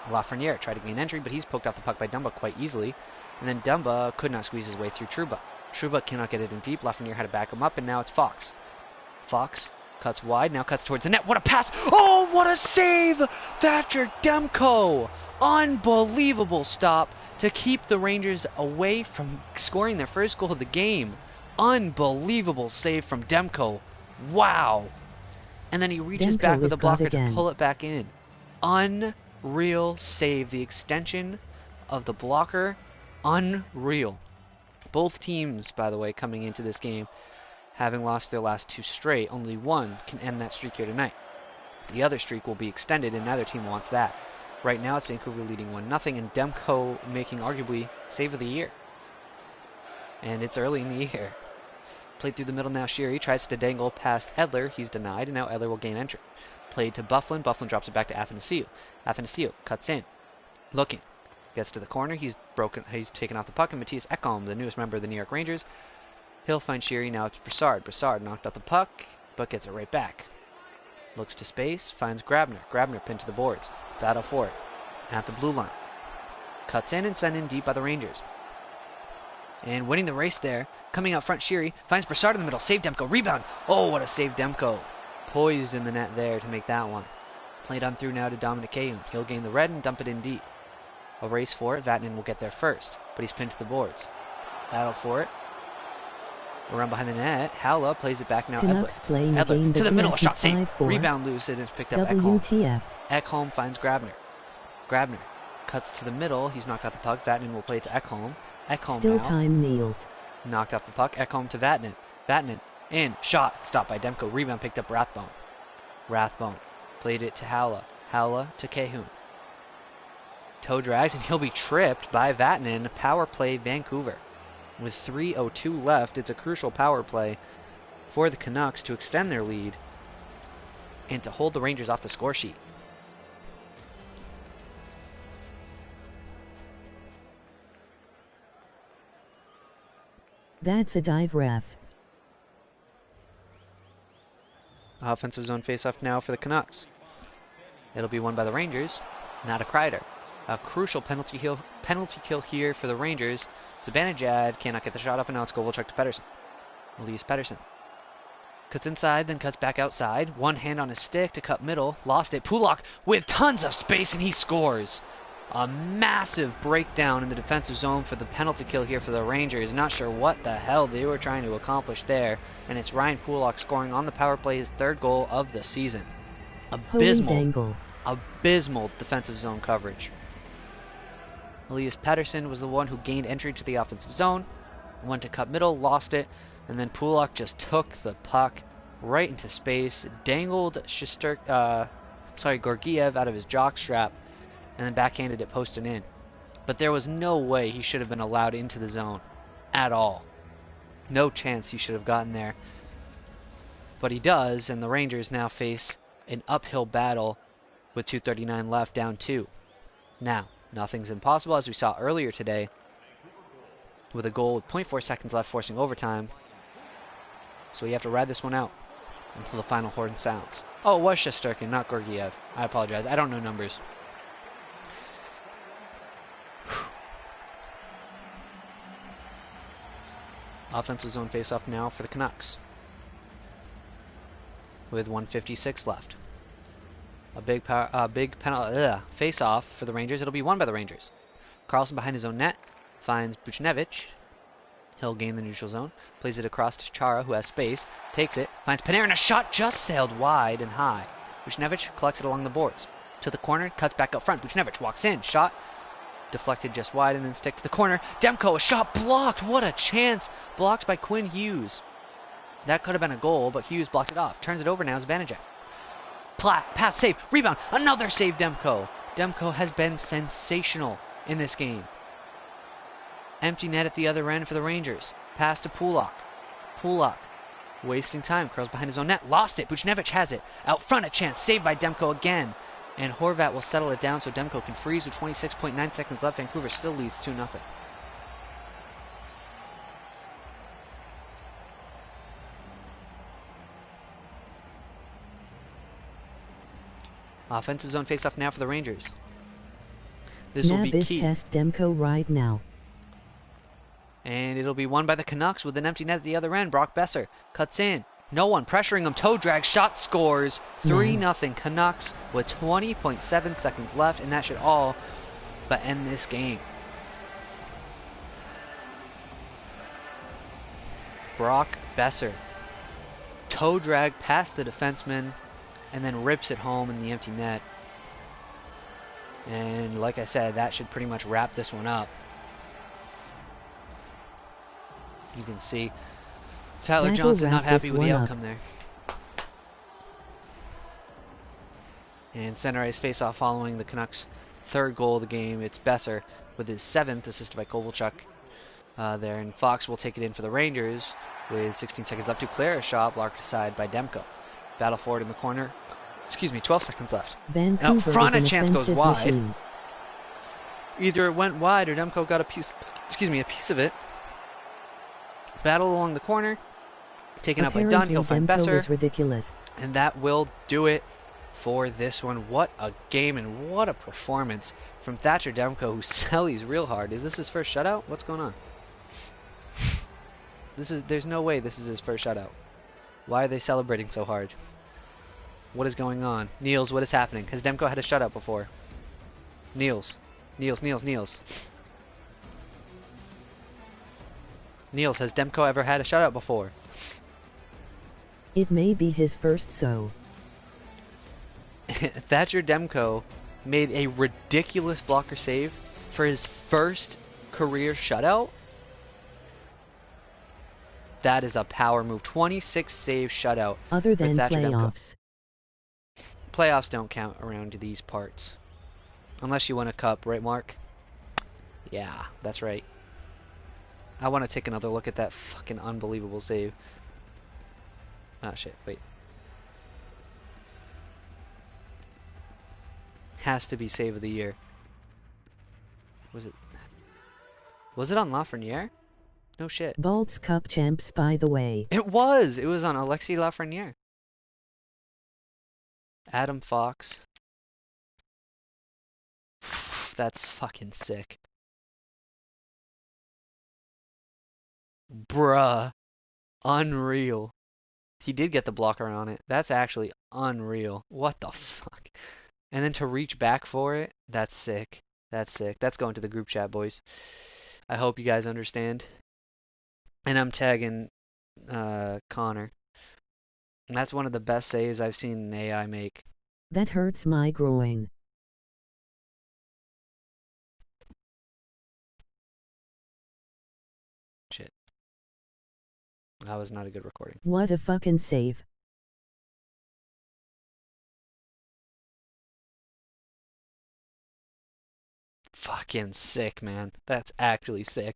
Lafreniere tried to gain entry, but he's poked off the puck by Dumba quite easily, and then Dumba could not squeeze his way through Trouba. Trouba cannot get it in deep. Lafreniere had to back him up, and now it's Fox. Fox cuts wide, now cuts towards the net. What a pass! Oh, what a save! Thatcher Demko! Unbelievable stop to keep the Rangers away from scoring their first goal of the game. Unbelievable save from Demko. Wow. And then he reaches back with a blocker to pull it back in. Unreal save. The extension of the blocker, unreal. Both teams, by the way, coming into this game, having lost their last 2 straight, only one can end that streak here tonight. The other streak will be extended, and neither team wants that. Right now, it's Vancouver leading 1-0, and Demko making arguably save of the year. And it's early in the year. Played through the middle now. Sheary tries to dangle past Edler. He's denied, and now Edler will gain entry. Played to Bufflin. Bufflin drops it back to Athanasiou. Athanasiou cuts in. Looking. Gets to the corner. He's taken off the puck, and Matthias Ekholm, the newest member of the New York Rangers, he'll find Sheary. Now it's Brassard. Brassard knocked off the puck, but gets it right back. Looks to space, finds Grabner. Grabner pinned to the boards. Battle for it. At the blue line. Cuts in and sent in deep by the Rangers. And winning the race there, coming out front, Sheary finds Brassard in the middle. Save Demko. Rebound. Oh, what a save Demko. Poised in the net there to make that one. Played on through now to Dominic Cahun. He'll gain the red and dump it in deep. A race for it. Vatanen will get there first, but he's pinned to the boards. Battle for it. Around behind the net. Howla plays it back now. Edler to the middle. A shot save. Rebound loose. It is picked up. WTF. Ekholm finds Grabner. Grabner cuts to the middle. He's knocked out the puck. Vatanen will play it to Ekholm. Ekholm Still now. time kneels. Knocked off the puck. Ekholm to Vatanen. Vatanen in. Shot. Stopped by Demko. Rebound picked up Rathbone. Rathbone played it to Howla. Howla to Cahun. Toe drags, and he'll be tripped by Vatanen. Power play Vancouver. With 3:02 left, it's a crucial power play for the Canucks to extend their lead and to hold the Rangers off the score sheet. That's a dive, ref. Offensive zone faceoff now for the Canucks. It'll be won by the Rangers, not a Kreider. A crucial penalty kill here for the Rangers. Zibanejad cannot get the shot off, and now it's Kovalchuk to Pettersson. Elias Pettersson cuts inside, then cuts back outside. One hand on his stick to cut middle. Lost it. Pulak with tons of space, and he scores. A massive breakdown in the defensive zone for the penalty kill here for the Rangers. Not sure what the hell they were trying to accomplish there. And it's Ryan Pulock scoring on the power play his third goal of the season. Abysmal defensive zone coverage. Elias Pettersson was the one who gained entry to the offensive zone. Went to cut middle, lost it, and then Pulock just took the puck right into space, dangled Georgiev out of his jockstrap, and then backhanded it post and in. But there was no way he should have been allowed into the zone at all. No chance he should have gotten there. But he does, and the Rangers now face an uphill battle with 2:39 left, down 2. Now, nothing's impossible, as we saw earlier today, with a goal with 0.4 seconds left, forcing overtime. So you have to ride this one out until the final horn sounds. Oh, it was Shesterkin, not Georgiev. I apologize. I don't know numbers. Offensive zone face-off now for the Canucks, with 1:56 left. A big face-off for the Rangers. It'll be won by the Rangers. Carlson behind his own net finds Buchnevich. He'll gain the neutral zone. Plays it across to Chara, who has space. Takes it. Finds Panarin. A shot just sailed wide and high. Buchnevich collects it along the boards. To the corner. Cuts back up front. Buchnevich walks in. Shot deflected just wide and then stick to the corner. Demko, a shot blocked. What a chance. Blocked by Quinn Hughes. That could have been a goal, but Hughes blocked it off. Turns it over now as Vanacek. Pass, save, rebound, another save, Demko. Demko has been sensational in this game. Empty net at the other end for the Rangers. Pass to Pulock. Pulock, wasting time, curls behind his own net. Lost it, Buchnevich has it. Out front, a chance, saved by Demko again. And Horvat will settle it down so Demko can freeze with 26.9 seconds left. Vancouver still leads 2-0. Offensive zone face-off now for the Rangers. This will be key. Test Demko right now. And it'll be won by the Canucks with an empty net at the other end. Brock Besser cuts in. No one pressuring him. Toe drag. Shot scores. 3-0 Canucks with 20.7 seconds left. And that should all but end this game. Brock Besser. Toe drag past the defenseman. And then rips it home in the empty net. And like I said, that should pretty much wrap this one up. You can see Tyler Johnson not happy with the outcome there. And center ice face-off following the Canucks' third goal of the game. It's Besser with his 7th, assisted by Kovalchuk there. And Fox will take it in for the Rangers with 16 seconds left to clear a shot blocked aside by Demko. Battle forward in the corner. 12 seconds left. Vancouver out front, a chance goes wide. Machine. Either it went wide or Demko got a piece of it. Battle along the corner. Taken up by Dunn. He'll find Demko Besser. was ridiculous. And that will do it for this one. What a game and what a performance from Thatcher Demko, who sellies real hard. Is this his first shutout? What's going on? There's no way this is his first shutout. Why are they celebrating so hard? What is going on? Niels, what is happening? Has Demko had a shutout before? Niels. Niels, has Demko ever had a shutout before? It may be his first, so. Thatcher Demko made a ridiculous blocker save for his first career shutout? That is a power move. 26 save shutout. Other than Thatcher playoffs. Demko. Playoffs don't count around these parts. Unless you win a cup, right, Mark? Yeah, that's right. I want to take another look at that fucking unbelievable save. Ah, shit, wait. Has to be save of the year. Was it on Lafreniere? No shit. Bolts Cup champs, by the way. It was on Alexis Lafreniere. Adam Fox. That's fucking sick. Bruh. Unreal. He did get the blocker on it. That's actually unreal. What the fuck? And then to reach back for it, that's sick. That's sick. That's going to the group chat, boys. I hope you guys understand. And I'm tagging Connor. And that's one of the best saves I've seen an AI make. That hurts my groin. Shit. That was not a good recording. What a fucking save. Fucking sick, man. That's actually sick.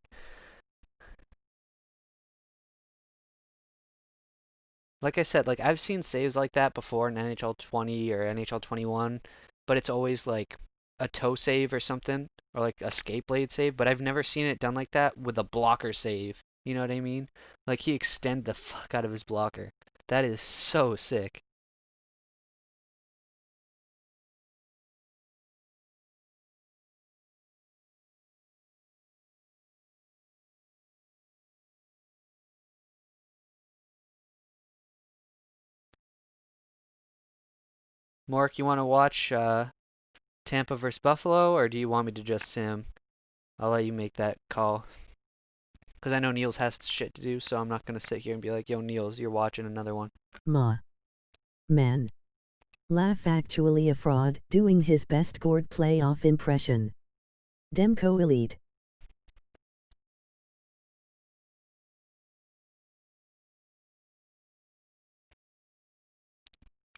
Like I said, like I've seen saves like that before in NHL 20 or NHL 21, but it's always like a toe save or something, or like a skate blade save, but I've never seen it done like that with a blocker save. You know what I mean? Like he extended the fuck out of his blocker. That is so sick. Mark, you want to watch Tampa versus Buffalo, or do you want me to just sim? I'll let you make that call. Because I know Niels has shit to do, so I'm not going to sit here and be like, yo, Niels, you're watching another one. Man. Laugh actually a fraud, doing his best Gord playoff impression. Demko Elite.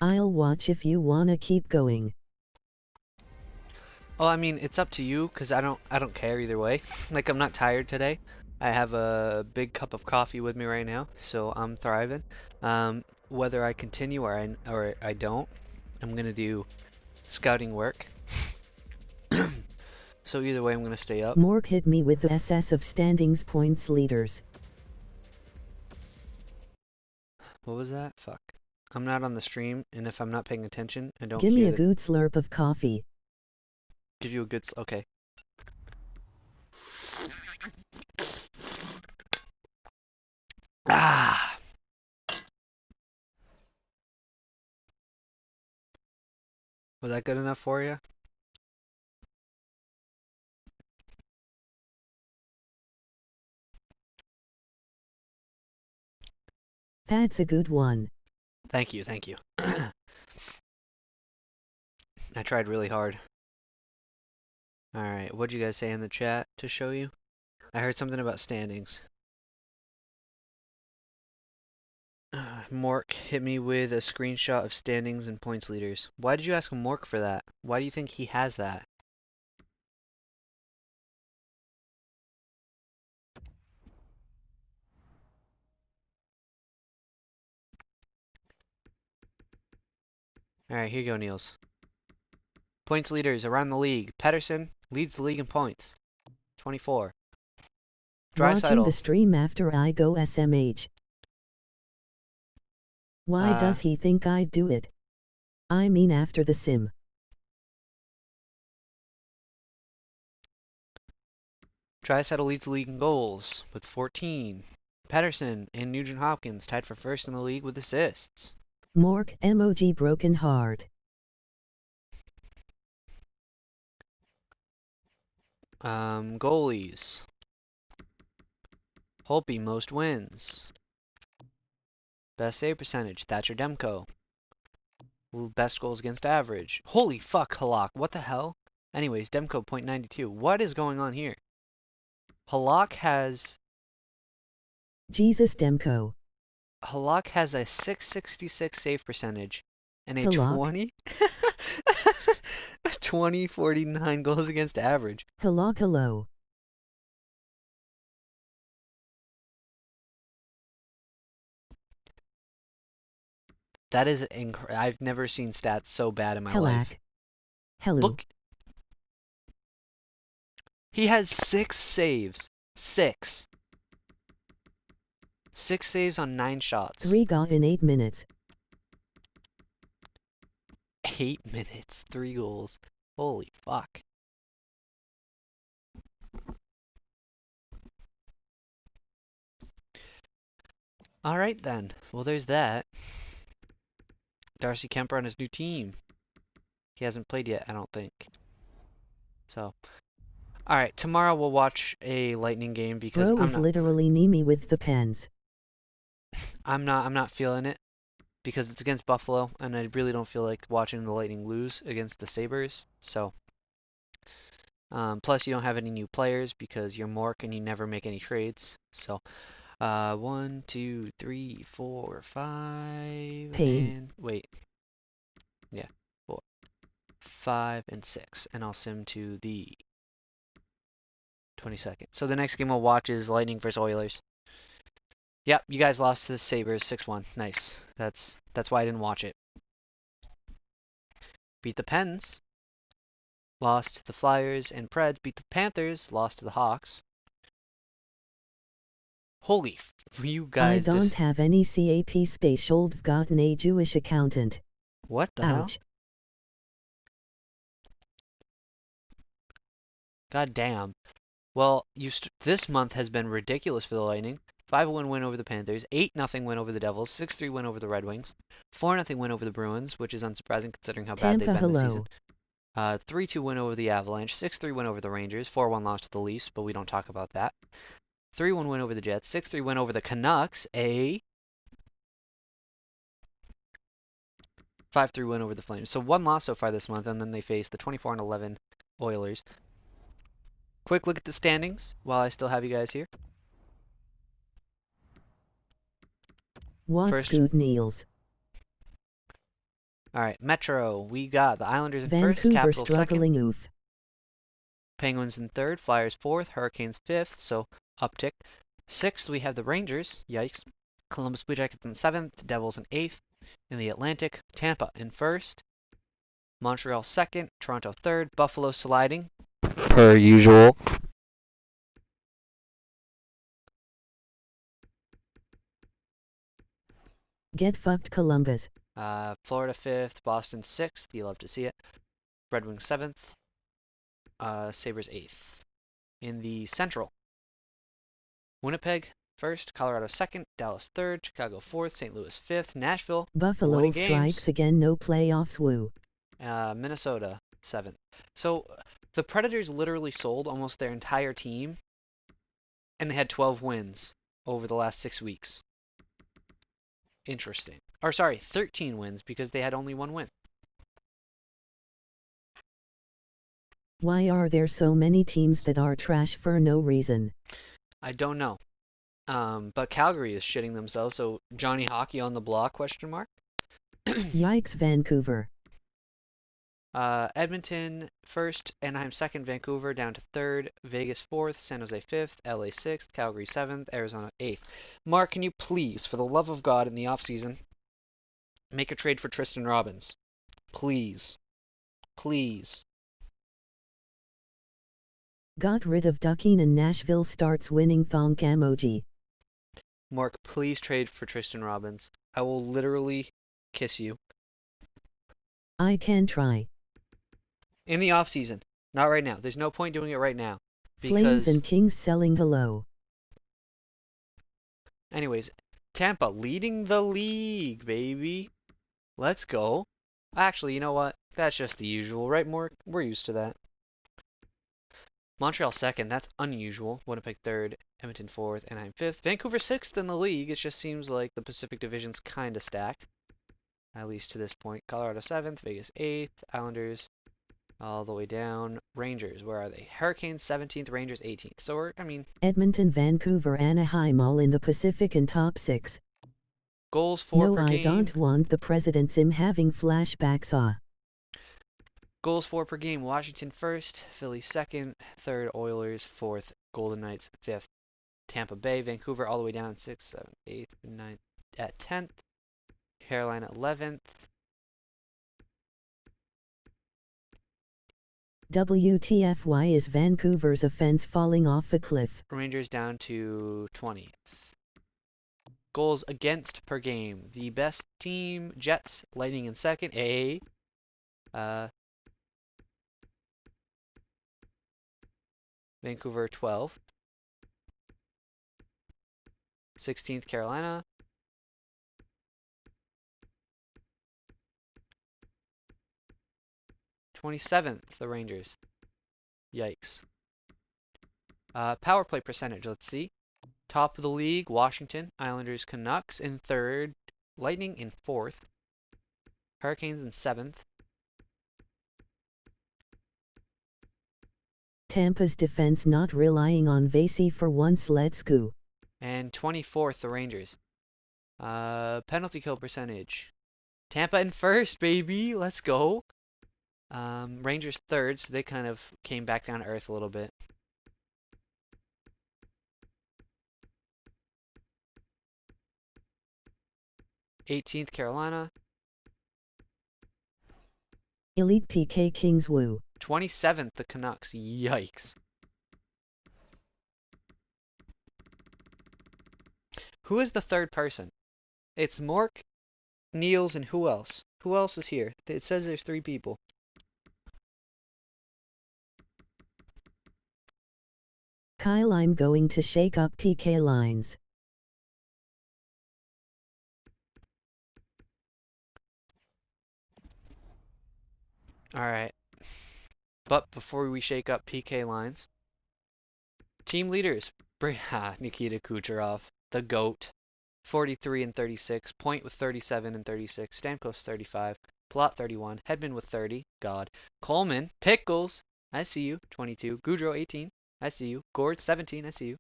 I'll watch if you wanna keep going. Well, I mean, it's up to you, because I don't care either way. Like, I'm not tired today. I have a big cup of coffee with me right now, so I'm thriving. Whether I continue or I don't, I'm gonna do scouting work. So either way, I'm gonna stay up. Mork hit me with the SS of standings points leaders. What was that? Fuck. I'm not on the stream, and if I'm not paying attention, I don't Give me hear a the. good slurp of coffee. Give you a good. Okay. Ah. Was that good enough for you? That's a good one. Thank you, thank you. I tried really hard. Alright, what'd you guys say in the chat to show you? I heard something about standings. Mork hit me with a screenshot of standings and points leaders. Why did you ask Mork for that? Why do you think he has that? Alright, here you go, Niels. Points leaders around the league. Pedersen leads the league in points. 24. Watching the Draisaitl. stream after I go SMH. Why does he think I'd do it? I mean after the sim. Draisaitl leads the league in goals with 14. Pedersen and Nugent Hopkins tied for first in the league with assists. Mork emoji broken heart. Goalies. Holtby most wins. Best save percentage, Thatcher Demko. Best goals against average. Holy fuck, Halak, what the hell? Anyways, Demko .92. What is going on here? Halak has Jesus Demko. Halak has a 666 save percentage and a Halak? 2049 goals against average. Halak hello. That is I've never seen stats so bad in my life. Hello. Look. He has 6 saves. 6. 6 saves on 9 shots. 3 got in 8 minutes. 8 minutes, 3 goals. Holy fuck. Alright then. Well, there's that. Darcy Kemper on his new team. He hasn't played yet, I don't think. So, All right, tomorrow we'll watch a Lightning game because Bro I'm is not literally Nemi with the pens. I'm not feeling it because it's against Buffalo and I really don't feel like watching the Lightning lose against the Sabres. So, plus you don't have any new players because you're Mork and you never make any trades. So, 1, 2, 3, 4, 5, Pain. and wait, yeah, 4, 5, and 6, and I'll sim to the 22nd. So the next game we'll watch is Lightning versus Oilers. Yep, you guys lost to the Sabres 6-1. Nice. That's why I didn't watch it. Beat the Pens. Lost to the Flyers and Preds. Beat the Panthers. Lost to the Hawks. Holy, you I guys don't just... have any CAP space. Should gotten a Jewish accountant. What the hell? Ouch. God damn. Well, this month has been ridiculous for the Lightning. 5-1 win over the Panthers, 8-0 win over the Devils, 6-3 win over the Red Wings, 4-0 win over the Bruins, which is unsurprising considering how bad they've Tampa been this season. hello. 3-2 win over the Avalanche, 6-3 win over the Rangers, 4-1 loss to the Leafs, but we don't talk about that. 3-1 win over the Jets, 6-3 win over the Canucks, 5-3 win over the Flames. So one loss so far this month, and then they face the 24-11 Oilers. Quick look at the standings while I still have you guys here. What's First, good, Niels? all right, Metro. We got the Islanders in first, Vancouver Capitals second, struggling oof. Penguins in third, Flyers fourth, Hurricanes fifth, so uptick. Sixth, we have the Rangers. Yikes. Columbus Blue Jackets in seventh, Devils in eighth. In the Atlantic, Tampa in first, Montreal second, Toronto third, Buffalo sliding, per usual. Get fucked, Columbus. Florida fifth, Boston sixth. You love to see it. Red Wings seventh, Sabres eighth. In the Central, Winnipeg first, Colorado second, Dallas third, Chicago fourth, St. Louis fifth, Nashville Buffalo winning strikes games, again, no playoffs, woo. Minnesota seventh. So the Predators literally sold almost their entire team, and they had 12 wins over the last 6 weeks. Interesting. Or sorry, 13 wins because they had only one win. Why are there so many teams that are trash for no reason? I don't know. But Calgary is shitting themselves, so Johnny Hockey on the block, question mark. Yikes, Vancouver. Edmonton first, Anaheim second, Vancouver down to third, Vegas fourth, San Jose fifth, LA sixth, Calgary seventh, Arizona eighth. Mark, can you please, for the love of God, in the offseason, make a trade for Tristan Robbins? Please. Please. Got rid of Ducking and Nashville starts winning thonk emoji. Mark, please trade for Tristan Robbins. I will literally kiss you. I can try. In the off season, not right now. There's no point doing it right now. Flames Because, and Kings selling hello. anyways, Tampa leading the league, baby. Let's go. Actually, you know what? That's just the usual, right, Mark? We're used to that. Montreal second, that's unusual. Winnipeg third, Edmonton fourth, Anaheim fifth. Vancouver sixth in the league. It just seems like the Pacific Division's kind of stacked. At least to this point. Colorado seventh, Vegas eighth, Islanders all the way down. Rangers, where are they? Hurricanes 17th, Rangers 18th. So Edmonton, Vancouver, Anaheim all in the Pacific and top 6. goals for No, per I game. don't want the president's having flashbacks. Goals for per game. Washington first, Philly second, third Oilers, fourth Golden Knights, fifth Tampa Bay, Vancouver all the way down 6th, 7th, 8th, 9th, at 10th, Carolina 11th. WTF, why is Vancouver's offense falling off a cliff? Rangers down to 20th. Goals against per game. The best team, Jets, Lightning in second. Vancouver 12th. 16th, Carolina. 27th, the Rangers. Yikes. Power play percentage, let's see. Top of the league, Washington, Islanders, Canucks in third, Lightning in fourth, Hurricanes in seventh. Tampa's defense not relying on Vasey for once, let's go. And 24th, the Rangers. Penalty kill percentage. Tampa in first, baby. Let's go. Rangers third, so they kind of came back down to earth a little bit. '18th, Carolina. Elite PK Kings woo. 27th, the Canucks. Yikes. Who is the third person? It's Mork, Niels, and who else? Who else is here? It says there's 3 people. Kyle, I'm going to shake up PK lines. Alright. But before we shake up PK lines, team leaders. Nikita Kucherov, the GOAT. 43 and 36. Point with 37 and 36. Stamkos 35. Plot 31. Hedman with 30. God. Coleman. Pickles. I see you. 22. Goudreau 18. I see you. Gord 17. I see you.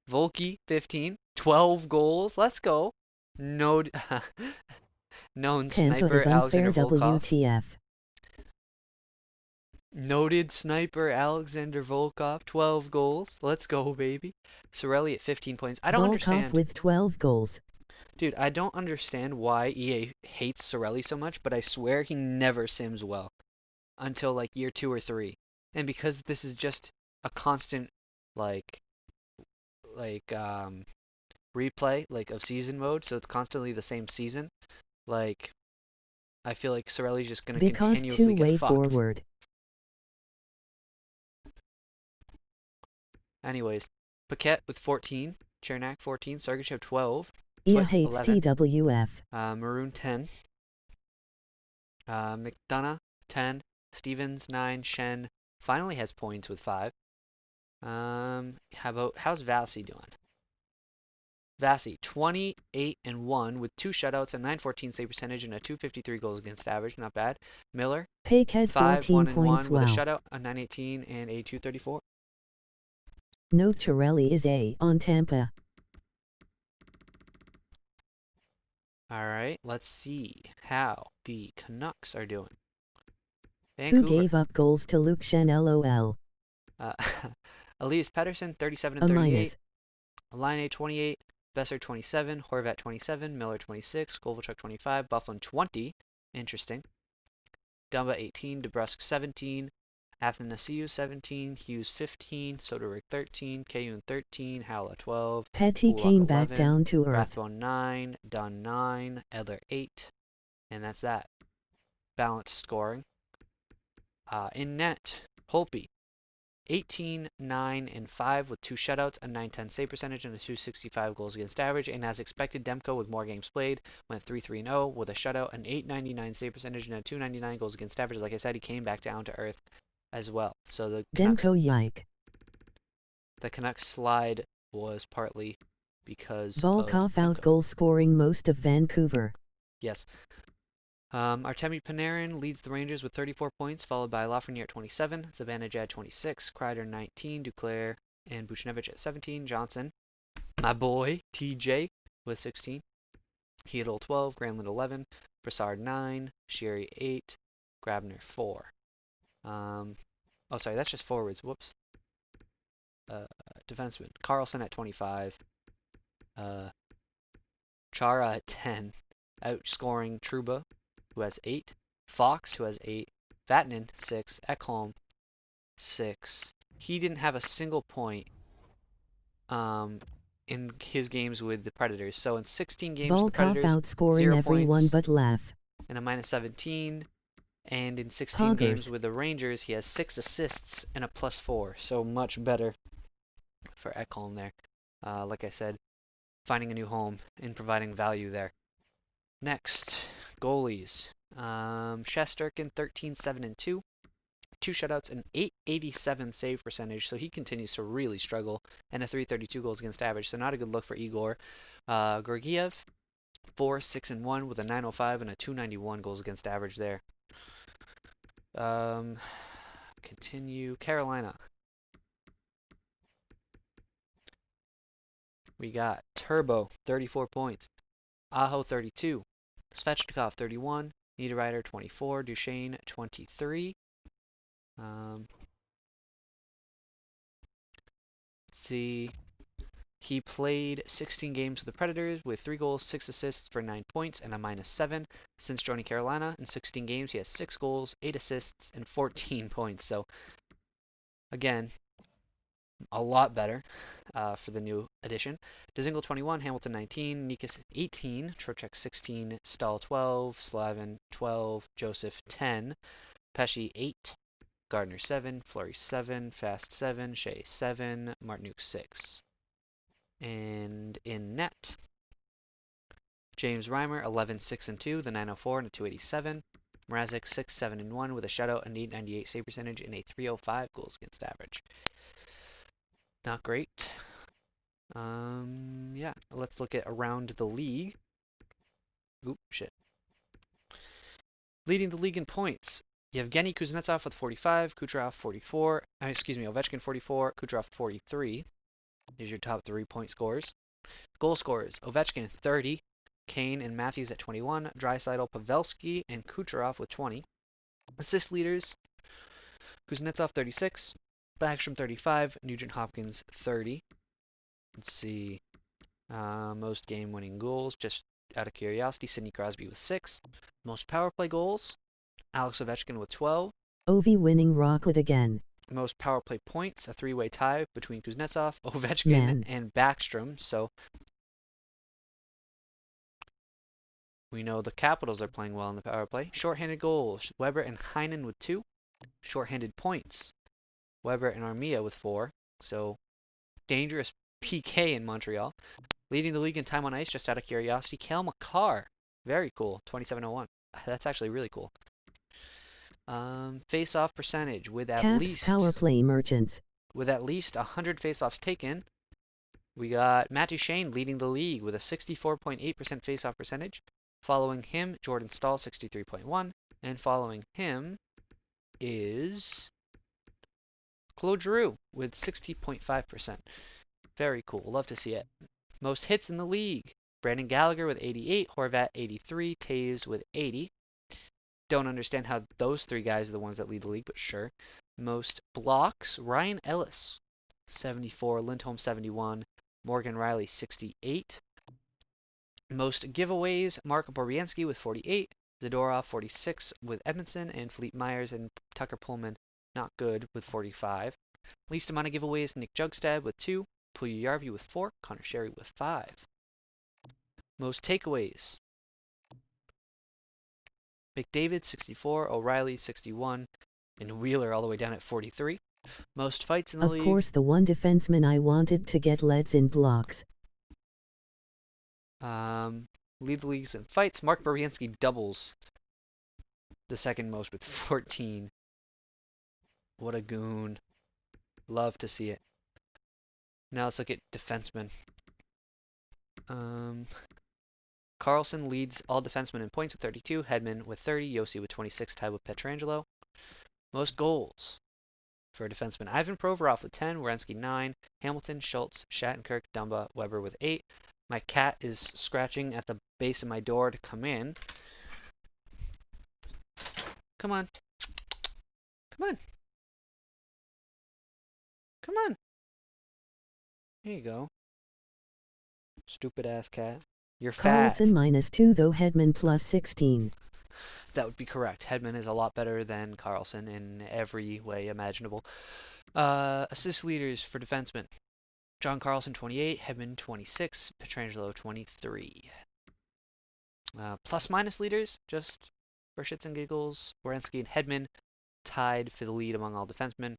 Volky 15. 12 goals. Let's go. No. Known Tampa sniper is unfair, Alexander Volkov. WTF. Noted sniper Alexander Volkov, 12 goals. Let's go, baby. Sorelli at 15 points. I don't Volkov understand. with 12 goals. Dude, I don't understand why EA hates Sorelli so much, but I swear he never sims well until like year 2 or 3. And because this is just a constant like replay like of season mode, so it's constantly the same season, like I feel like Sorelli's just going to Because continuously two-way get fucked. forward. Anyways, Paquette with 14, Chernak 14, Sergachev 12, Ia Foot hates 11, TWF. Maroon 10, McDonough 10, Stevens 9, Shen finally has points with 5. How's Vasi doing? Vasi 28 and 1 with 2 shutouts, a 914 save percentage, and a 253 goals against average. Not bad. Miller Pakehead 5 14 1 and 1 points. with a Wow. shutout, a 918 and a 234. No, Chiarelli is A on Tampa. Alright, let's see how the Canucks are doing. Who Vancouver. gave up goals to Luke Shen, LOL? Elias Pettersson, 37 A and 38. minus. Line 28. Besser, 27. Horvat, 27. Miller, 26. Kovalchuk, 25. Bufflin, 20. Interesting. Dumba, 18. DeBrusk, 17. Athanasiou, 17. Hughes, 15. Soderberg, 13. Kayun, 13. Howla, 12. Petty Kulak, came back 11. down to earth. Rathbone, 9. Dunn, 9. Edler, 8. And that's that. Balanced scoring. In net, Holtby, 18, 9, and 5 with 2 shutouts, a 910 save percentage, and a 265 goals against average. And as expected, Demko with more games played went 3-3-0 with a shutout, an 899 save percentage, and a 299 goals against average. Like I said, he came back down to earth as well. So the Demko yike. The Canucks slide was partly because Volkov of out Demko. goal scoring most of Vancouver. Yes. Artemi Panarin leads the Rangers with 34 points, followed by Lafreniere at 27, Zibanejad 26, Kreider 19, Duclair and Buchnevich at 17, Johnson, my boy TJ with 16, Heedle 12, Granlund 11, Brassard 9, Sherry 8, Grabner 4. Oh, sorry, that's just forwards. Whoops. Defenseman Carlson at 25, Chara at 10, outscoring Trouba, who has 8, Fox, who has 8, Vatanen, 6, Ekholm, 6. He didn't have a single point in his games with the Predators. So in 16 games with the Volkov Predators, outscoring 0 everyone points but laugh. and a minus 17. And in 16 games with the Rangers, he has 6 assists and a plus 4. So much better for Ekholm there. Like I said, finding a new home and providing value there. Next, goalies. Shesterkin 13, 7, and 2. 2 shutouts, an 887 save percentage, so he continues to really struggle, and a 332 goals against average, so not a good look for Igor. Georgiev, 4-6-1 with a 905 and a 291 goals against average there. Continue. Carolina. We got Turbo, 34 points. Aho, 32. Svechnikov, 31. Niederreiter, 24. Duchesne, 23. Let's see. He played 16 games for the Predators with 3 goals, 6 assists for 9 points and a -7. Since joining Carolina, in 16 games, he has 6 goals, 8 assists, and 14 points. So, again, a lot better for the new addition. Dzingel, 21, Hamilton, 19, Nikas, 18, Trocheck, 16, Stahl, 12, Slavin, 12, Joseph, 10, Pesci, 8, Gardner, 7, Fleury, 7, Fast, 7, Shea, 7, Martinuk, 6. And in net, James Reimer, 11, 6-2, the 904 and a 287. Mrazek, 6, 7-1 with a shutout, an 898 save percentage, and a 305 goals against average. Not great. Yeah, let's look at around the league. Oop, shit. Leading the league in points, Yevgeny Kuznetsov with 45, Kucherov 44, Ovechkin 44, Kucherov 43. Here's your top 3 point scorers. Goal scorers, Ovechkin 30, Kane and Matthews at 21, Draisaitl, Pavelski, and Kucherov with 20. Assist leaders, Kuznetsov 36, Backstrom 35, Nugent Hopkins 30. Let's see, most game-winning goals, just out of curiosity, Sidney Crosby with 6. Most power play goals, Alex Ovechkin with 12. Ovi winning Rocket again. Most power play points, a 3-way tie between Kuznetsov, Ovechkin, and Backstrom. So we know the Capitals are playing well in the power play. Shorthanded goals, Weber and Heinen with 2. Shorthanded points, Weber and Armia with 4. So dangerous PK in Montreal. Leading the league in time on ice, just out of curiosity, Cale Makar. Very cool, 2701. That's actually really cool. Face-off percentage with at Caps least power play merchants. With at least 100 face-offs taken, we got Matt Duchesne leading the league with a 64.8% face-off percentage. Following him, Jordan Stahl, 63.1, and following him is Claude Giroux with 60.5%. Very cool. Love to see it. Most hits in the league, Brandon Gallagher with 88, Horvat 83, Taves with 80. Don't understand how those 3 guys are the ones that lead the league, but sure. Most blocks, Ryan Ellis, 74, Lindholm 71, Morgan Riley 68. Most giveaways, Mark Borbianski with 48, Zadorov 46 with Edmondson, and Philippe Myers and Tucker Pullman not good with 45. Least amount of giveaways, Nick Jugstad with 2, Puljujarvi with 4, Connor Sherry with 5. Most takeaways, McDavid 64, O'Reilly 61, and Wheeler all the way down at 43. Most fights in the league. Of course, the one defenseman I wanted to get leds in blocks. Lead the leagues in fights. Mark Borbianski doubles the second most with 14. What a goon. Love to see it. Now let's look at defensemen. Carlson leads all defensemen in points with 32, Hedman with 30, Yossi with 26, tied with Pietrangelo. Most goals for a defenseman, Ivan Provorov with 10, Werenski 9, Hamilton, Schultz, Shattenkirk, Dumba, Weber with 8. My cat is scratching at the base of my door to come in. Come on. Come on. Come on. Here you go. Stupid ass cat. You're fat. Carlson -2 though Hedman +16. That would be correct. Hedman is a lot better than Carlson in every way imaginable. Assist leaders for defensemen. John Carlson 28, Hedman 26, Pietrangelo 23. Plus-minus leaders, just for shits and giggles, Werenski and Hedman tied for the lead among all defensemen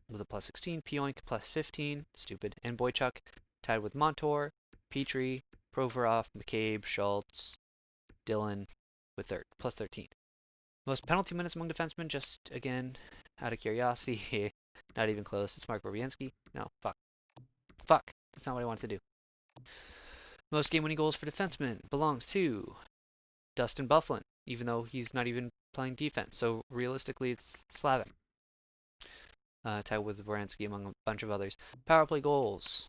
with a +16, Pionk +15, stupid, and Boychuk tied with Montour, Petrie, Provorov, McCabe, Schultz, Dillon with +13. Most penalty minutes among defensemen, just again, Out of curiosity, not even close. It's Mark Bobrovsky. No, fuck. Fuck. That's not what I wanted to do. Most game-winning goals for defensemen belongs to Dustin Byfuglien, even though he's not even playing defense. So realistically, it's Slavin. Tied with Baranski among a bunch of others. Power play goals.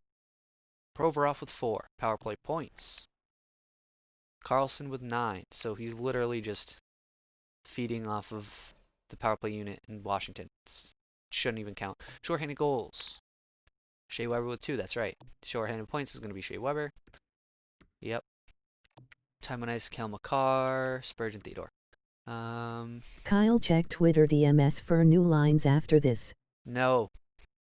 Provorov with 4. Power play points. Carlson with 9. So he's literally just feeding off of the power play unit in Washington. Shouldn't even count. Shorthanded goals. Shea Weber with 2. That's right. Shorthanded points is going to be Shea Weber. Yep. Time on ice, Kel McCarr, Spurgeon Theodore. Kyle check Twitter DMS for new lines after this. No.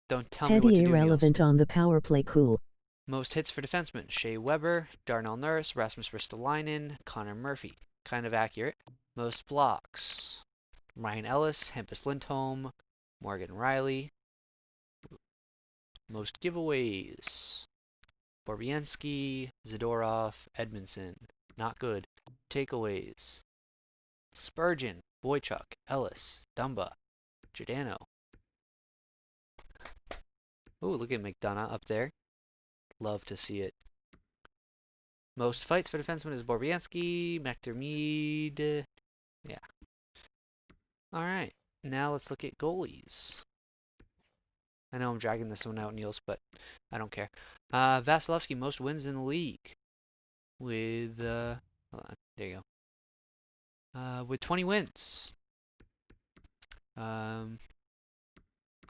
Don't tell me what to Petty do, irrelevant Niels. on the power play cool. Most hits for defensemen. Shea Weber, Darnell Nurse, Rasmus Ristolainen, Connor Murphy. Kind of accurate. Most blocks. Ryan Ellis, Hampus Lindholm, Morgan Riley. Most giveaways. Borbienski, Zadorov, Edmondson. Not good. Takeaways. Spurgeon, Boychuk, Ellis, Dumba, Giordano. Ooh, look at McDonough up there. Love to see it. Most fights for defensemen is Borbianski, McDermott. Yeah. Alright, now let's look at goalies. I know I'm dragging this one out, Niels, but I don't care. Vasilevsky, most wins in the league. With, hold on, there you go. With 20 wins.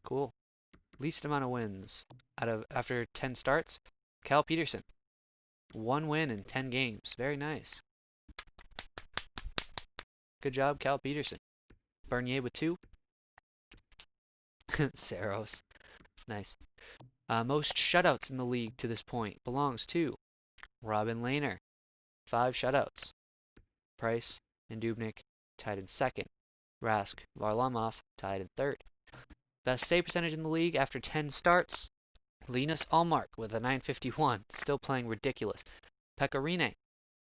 Cool. Least amount of wins after 10 starts. Cal Peterson. 1 win in 10 games. Very nice. Good job, Cal Peterson. Bernier with 2. Saros. Nice. Most shutouts in the league to this point belongs to Robin Lehner. 5 shutouts. Price and Dubnyk tied in 2nd. Rask, Varlamov tied in 3rd. Best save percentage in the league after 10 starts. Linus Ullmark with a 951, still playing ridiculous. Pekka Rinne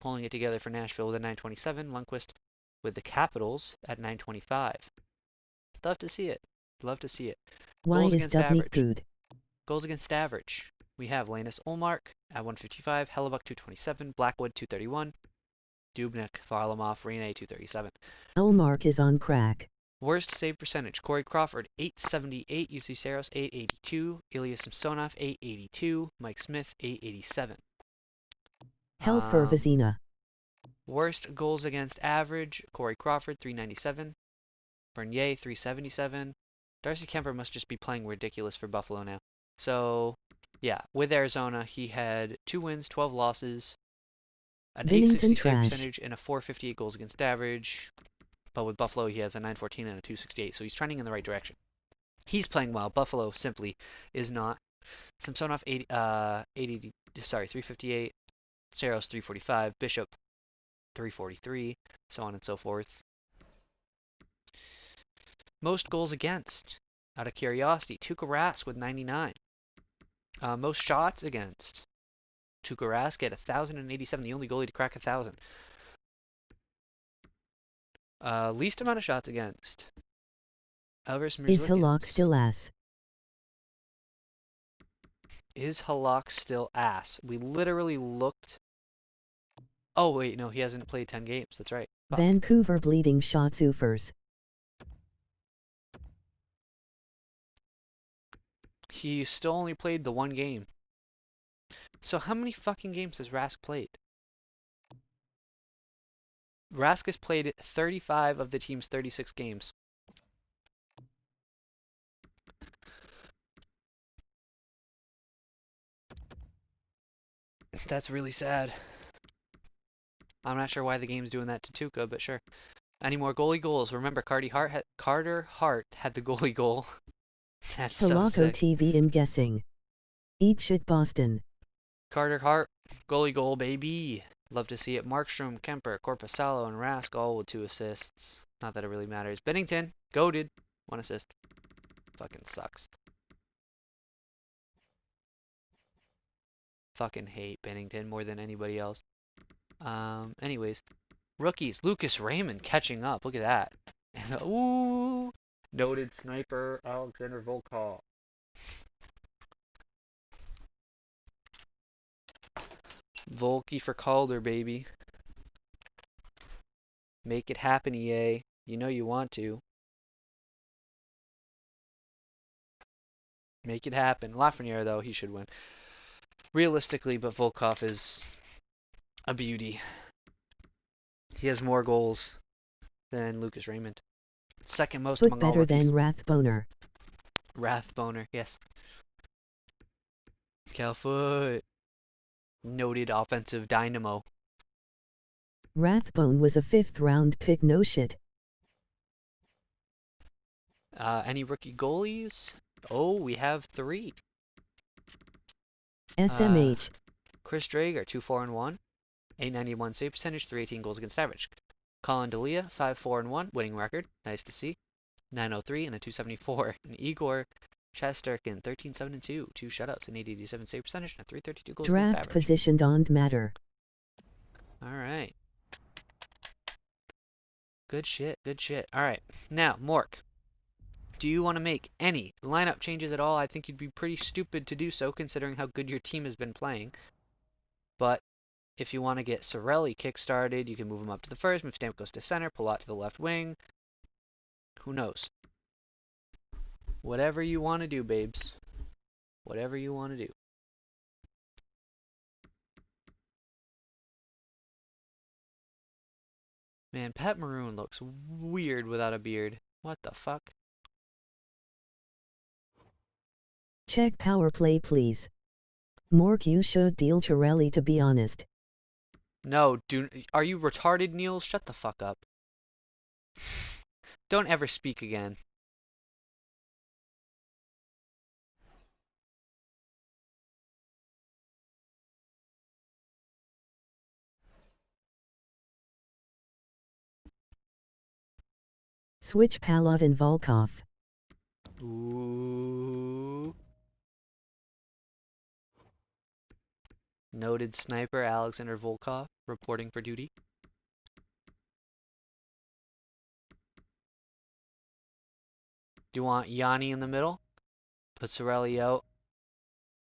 pulling it together for Nashville with a 927. Lundqvist with the Capitals at 925. Love to see it. Love to see it. Why Goals is against Dubnyk average. good? Goals against average. We have Linus Ullmark at 155, Hellebuck 227, Blackwood 231, Dubnyk, Varlamov, Rinne 237. Ullmark is on crack. Worst save percentage. Corey Crawford 878, UC Saros 882, Ilya Samsonov 882, Mike Smith 887. Hell for Vizina. Worst goals against average. Corey Crawford 397, Bernier 377. Darcy Kemper must just be playing ridiculous for Buffalo now. So, yeah, with Arizona, he had 2 wins, 12 losses, an 860 save percentage, and a 458 goals against average. But with Buffalo, he has a 914 and a 268, so he's trending in the right direction. He's playing well. Buffalo simply is not. Samsonov 358, Saros 345, Bishop 343, so on and so forth. Most goals against, out of curiosity, Tuukka Rask with 99. Most shots against, Tuukka Rask at 1,087, the only goalie to crack 1,000. Least amount of shots against, Elvis Merzlikins. Is Halak still ass? Is Halak still ass? We literally looked. Oh, wait, no, he hasn't played 10 games. That's right. Fuck. Vancouver bleeding shots oofers. He still only played the 1 game. So how many fucking games has Rask played? Rask has played 35 of the team's 36 games. That's really sad. I'm not sure why the game's doing that to Tuukka, but sure. Any more goalie goals? Remember, Carter Hart had the goalie goal. That's so sick. TV, I'm guessing. Eat shit, Boston. Carter Hart, goalie goal, baby. Love to see it. Markstrom, Kemper, Korpisalo, and Rask all with 2 assists. Not that it really matters. Bennington, goated, 1 assist. Fucking sucks. Fucking hate Bennington more than anybody else. Anyways, rookies. Lucas Raymond catching up. Look at that. Ooh, Noted sniper Alexander Volkov. Volky for Calder, baby. Make it happen, EA. You know you want to. Make it happen. Lafreniere, though, he should win. Realistically, but Volkov is a beauty. He has more goals than Lucas Raymond. Second most Foot among all better rookies. than Rathboner. Rathboner, yes. Calfoot. Noted offensive dynamo. Rathbone was a 5th round pick, no shit. Any rookie goalies? Oh, we have 3. SMH. Chris Drager, 2-4-1, 891 save percentage, 318 goals against average. Colin Delia, 5-4-1, winning record, nice to see, 903 and a 274. And Igor Shesterkin, 13-7-2, 2 shutouts, an 887 save percentage, and a 332 goals against Draft average. position don't matter. All right. Good shit, good shit. All right, now Mork. Do you want to make any lineup changes at all? I think you'd be pretty stupid to do so, considering how good your team has been playing. But if you want to get Sorelli kick-started, you can move him up to the first, move Stamkos to center, pull out to the left wing. Who knows? Whatever you want to do, babes. Whatever you want to do. Man, Pat Maroon looks weird without a beard. What the fuck? Check power play, please. Mork, you should deal Torelli, to be honest. No, are you retarded, Niels? Shut the fuck up. Don't ever speak again. Switch Palov and Volkov. Ooh. Noted sniper Alexander Volkov reporting for duty. Do you want Yanni in the middle? Put Sorelli out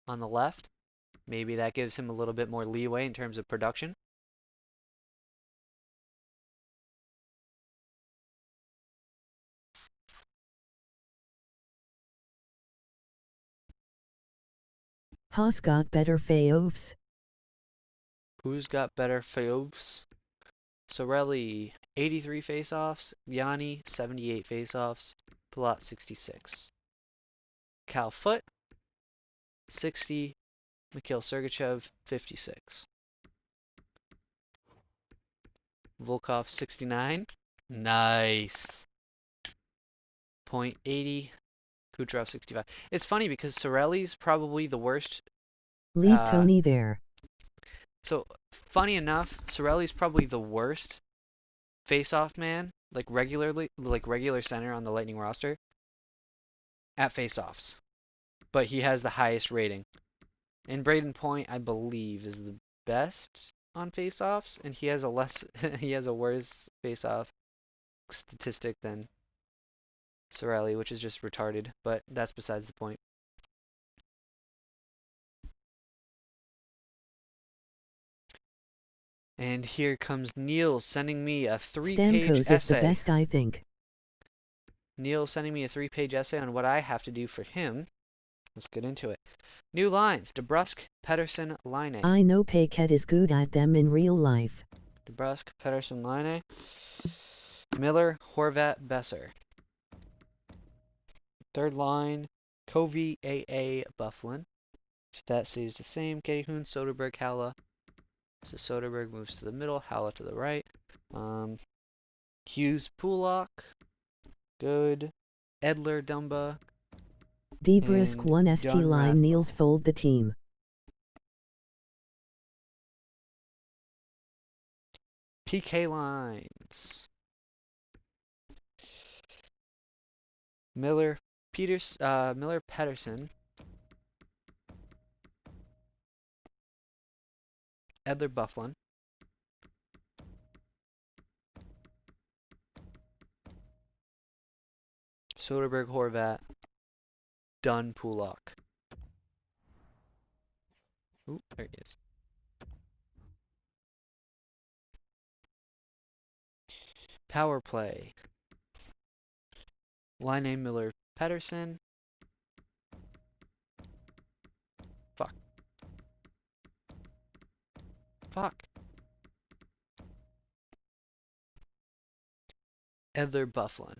on the left. Maybe that gives him a little bit more leeway in terms of production. Haas got better faves. Who's got better faves? Sorelli, 83 faceoffs. Yanni, 78 faceoffs. Palat, 66. Cal Foot, 60. Mikhail Sergachev, 56. Volkov, 69. Nice. .80. Kucherov, 65. It's funny because Sorelli's probably the worst. Leave Tony there. So, funny enough, Sorelli's probably the worst face-off man, like regular center on the Lightning roster, at face-offs. But he has the highest rating. And Braden Point, I believe, is the best on face-offs, and he has a worse face-off statistic than Sorelli, which is just retarded, but that's besides the point. And here comes Neil sending me a 3-page Stamkos essay. is the best, I think. Neil sending me a 3-page essay on what I have to do for him. Let's get into it. New lines. DeBrusk, Pedersen, Line. I know Paquette is good at them in real life. DeBrusk, Pedersen, Line. Miller, Horvat, Besser. Third line. Covey, AA, Bufflin. That stays the same. Cahoon, Soderberg, Halla. So Soderberg moves to the middle, Halla to the right. Hughes, Pulak. Good. Edler, Dumba. DeBrusk, and 1 ST John line. Rathbone. Niels fold the team. PK lines. Miller, Miller, Pedersen. Edler, Bufflin. Soderberg, Horvat, Dunn, Pulak. Ooh, there he is. Power play. Line name Miller, Pedersen. Fuck. Fuck. Edler, Bufflin.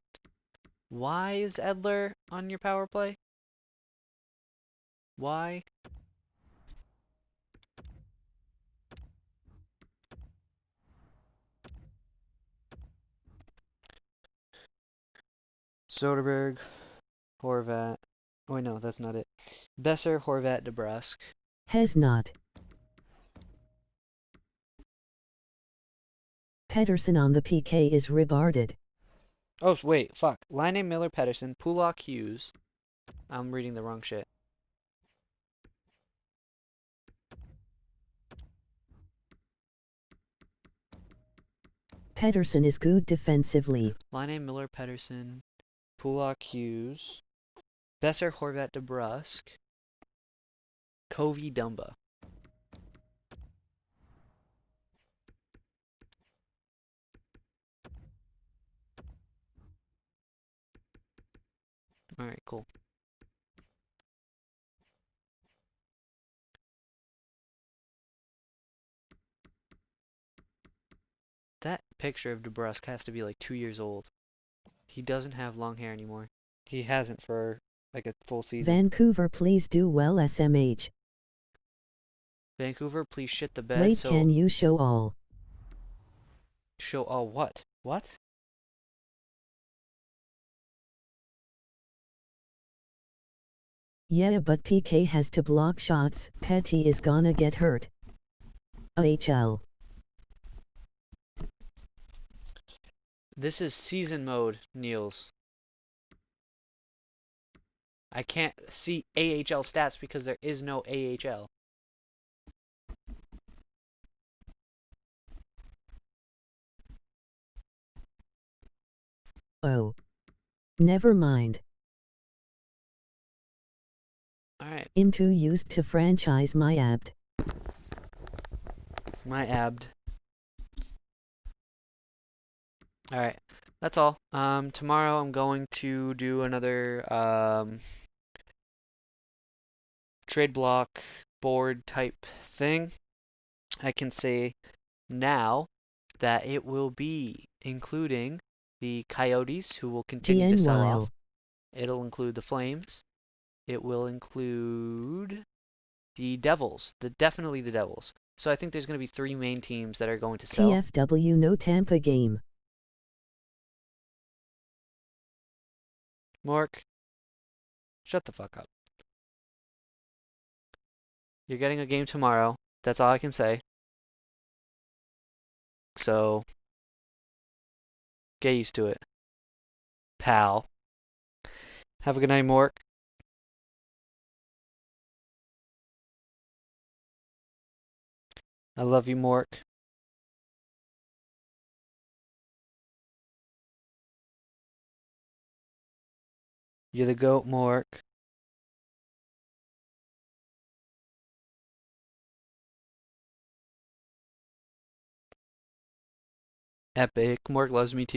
Why is Edler on your power play? Why? Soderberg, Horvat. Oh, wait, no, that's not it. Besser, Horvat, DeBrusque. Has not. Pedersen on the PK is regarded. Oh, wait, fuck. Line name Miller, Pedersen, Pulak, Hughes. I'm reading the wrong shit. Pedersen is good defensively. Line name Miller, Pedersen, Pulak, Hughes. Besser, Horvat, DeBrusque. Covey, Dumba. Alright, cool. That picture of DeBrusque has to be like 2 years old. He doesn't have long hair anymore. He hasn't for like a full season. Vancouver, please do well, SMH. Vancouver, please shit the bed. Wait, so can you show all? show all what? What? Yeah, but PK has to block shots. Petty is gonna get hurt. AHL. This is season mode, Niels. I can't see AHL stats because there is no AHL. Oh. Never mind. Alright. I'm too used to franchise my abt. My abd. Alright. That's all. Tomorrow I'm going to do another trade block board type thing. I can say now that it will be including the Coyotes, who will continue to sell off. It'll include the Flames. It will include the Devils. Definitely the Devils. So I think there's going to be 3 main teams that are going to sell. TFW, no Tampa game. Mark, shut the fuck up. You're getting a game tomorrow. That's all I can say. So, get used to it, pal. Have a good night, Mork. I love you, Mork. You're the goat, Mork. Epic. Mork loves me too.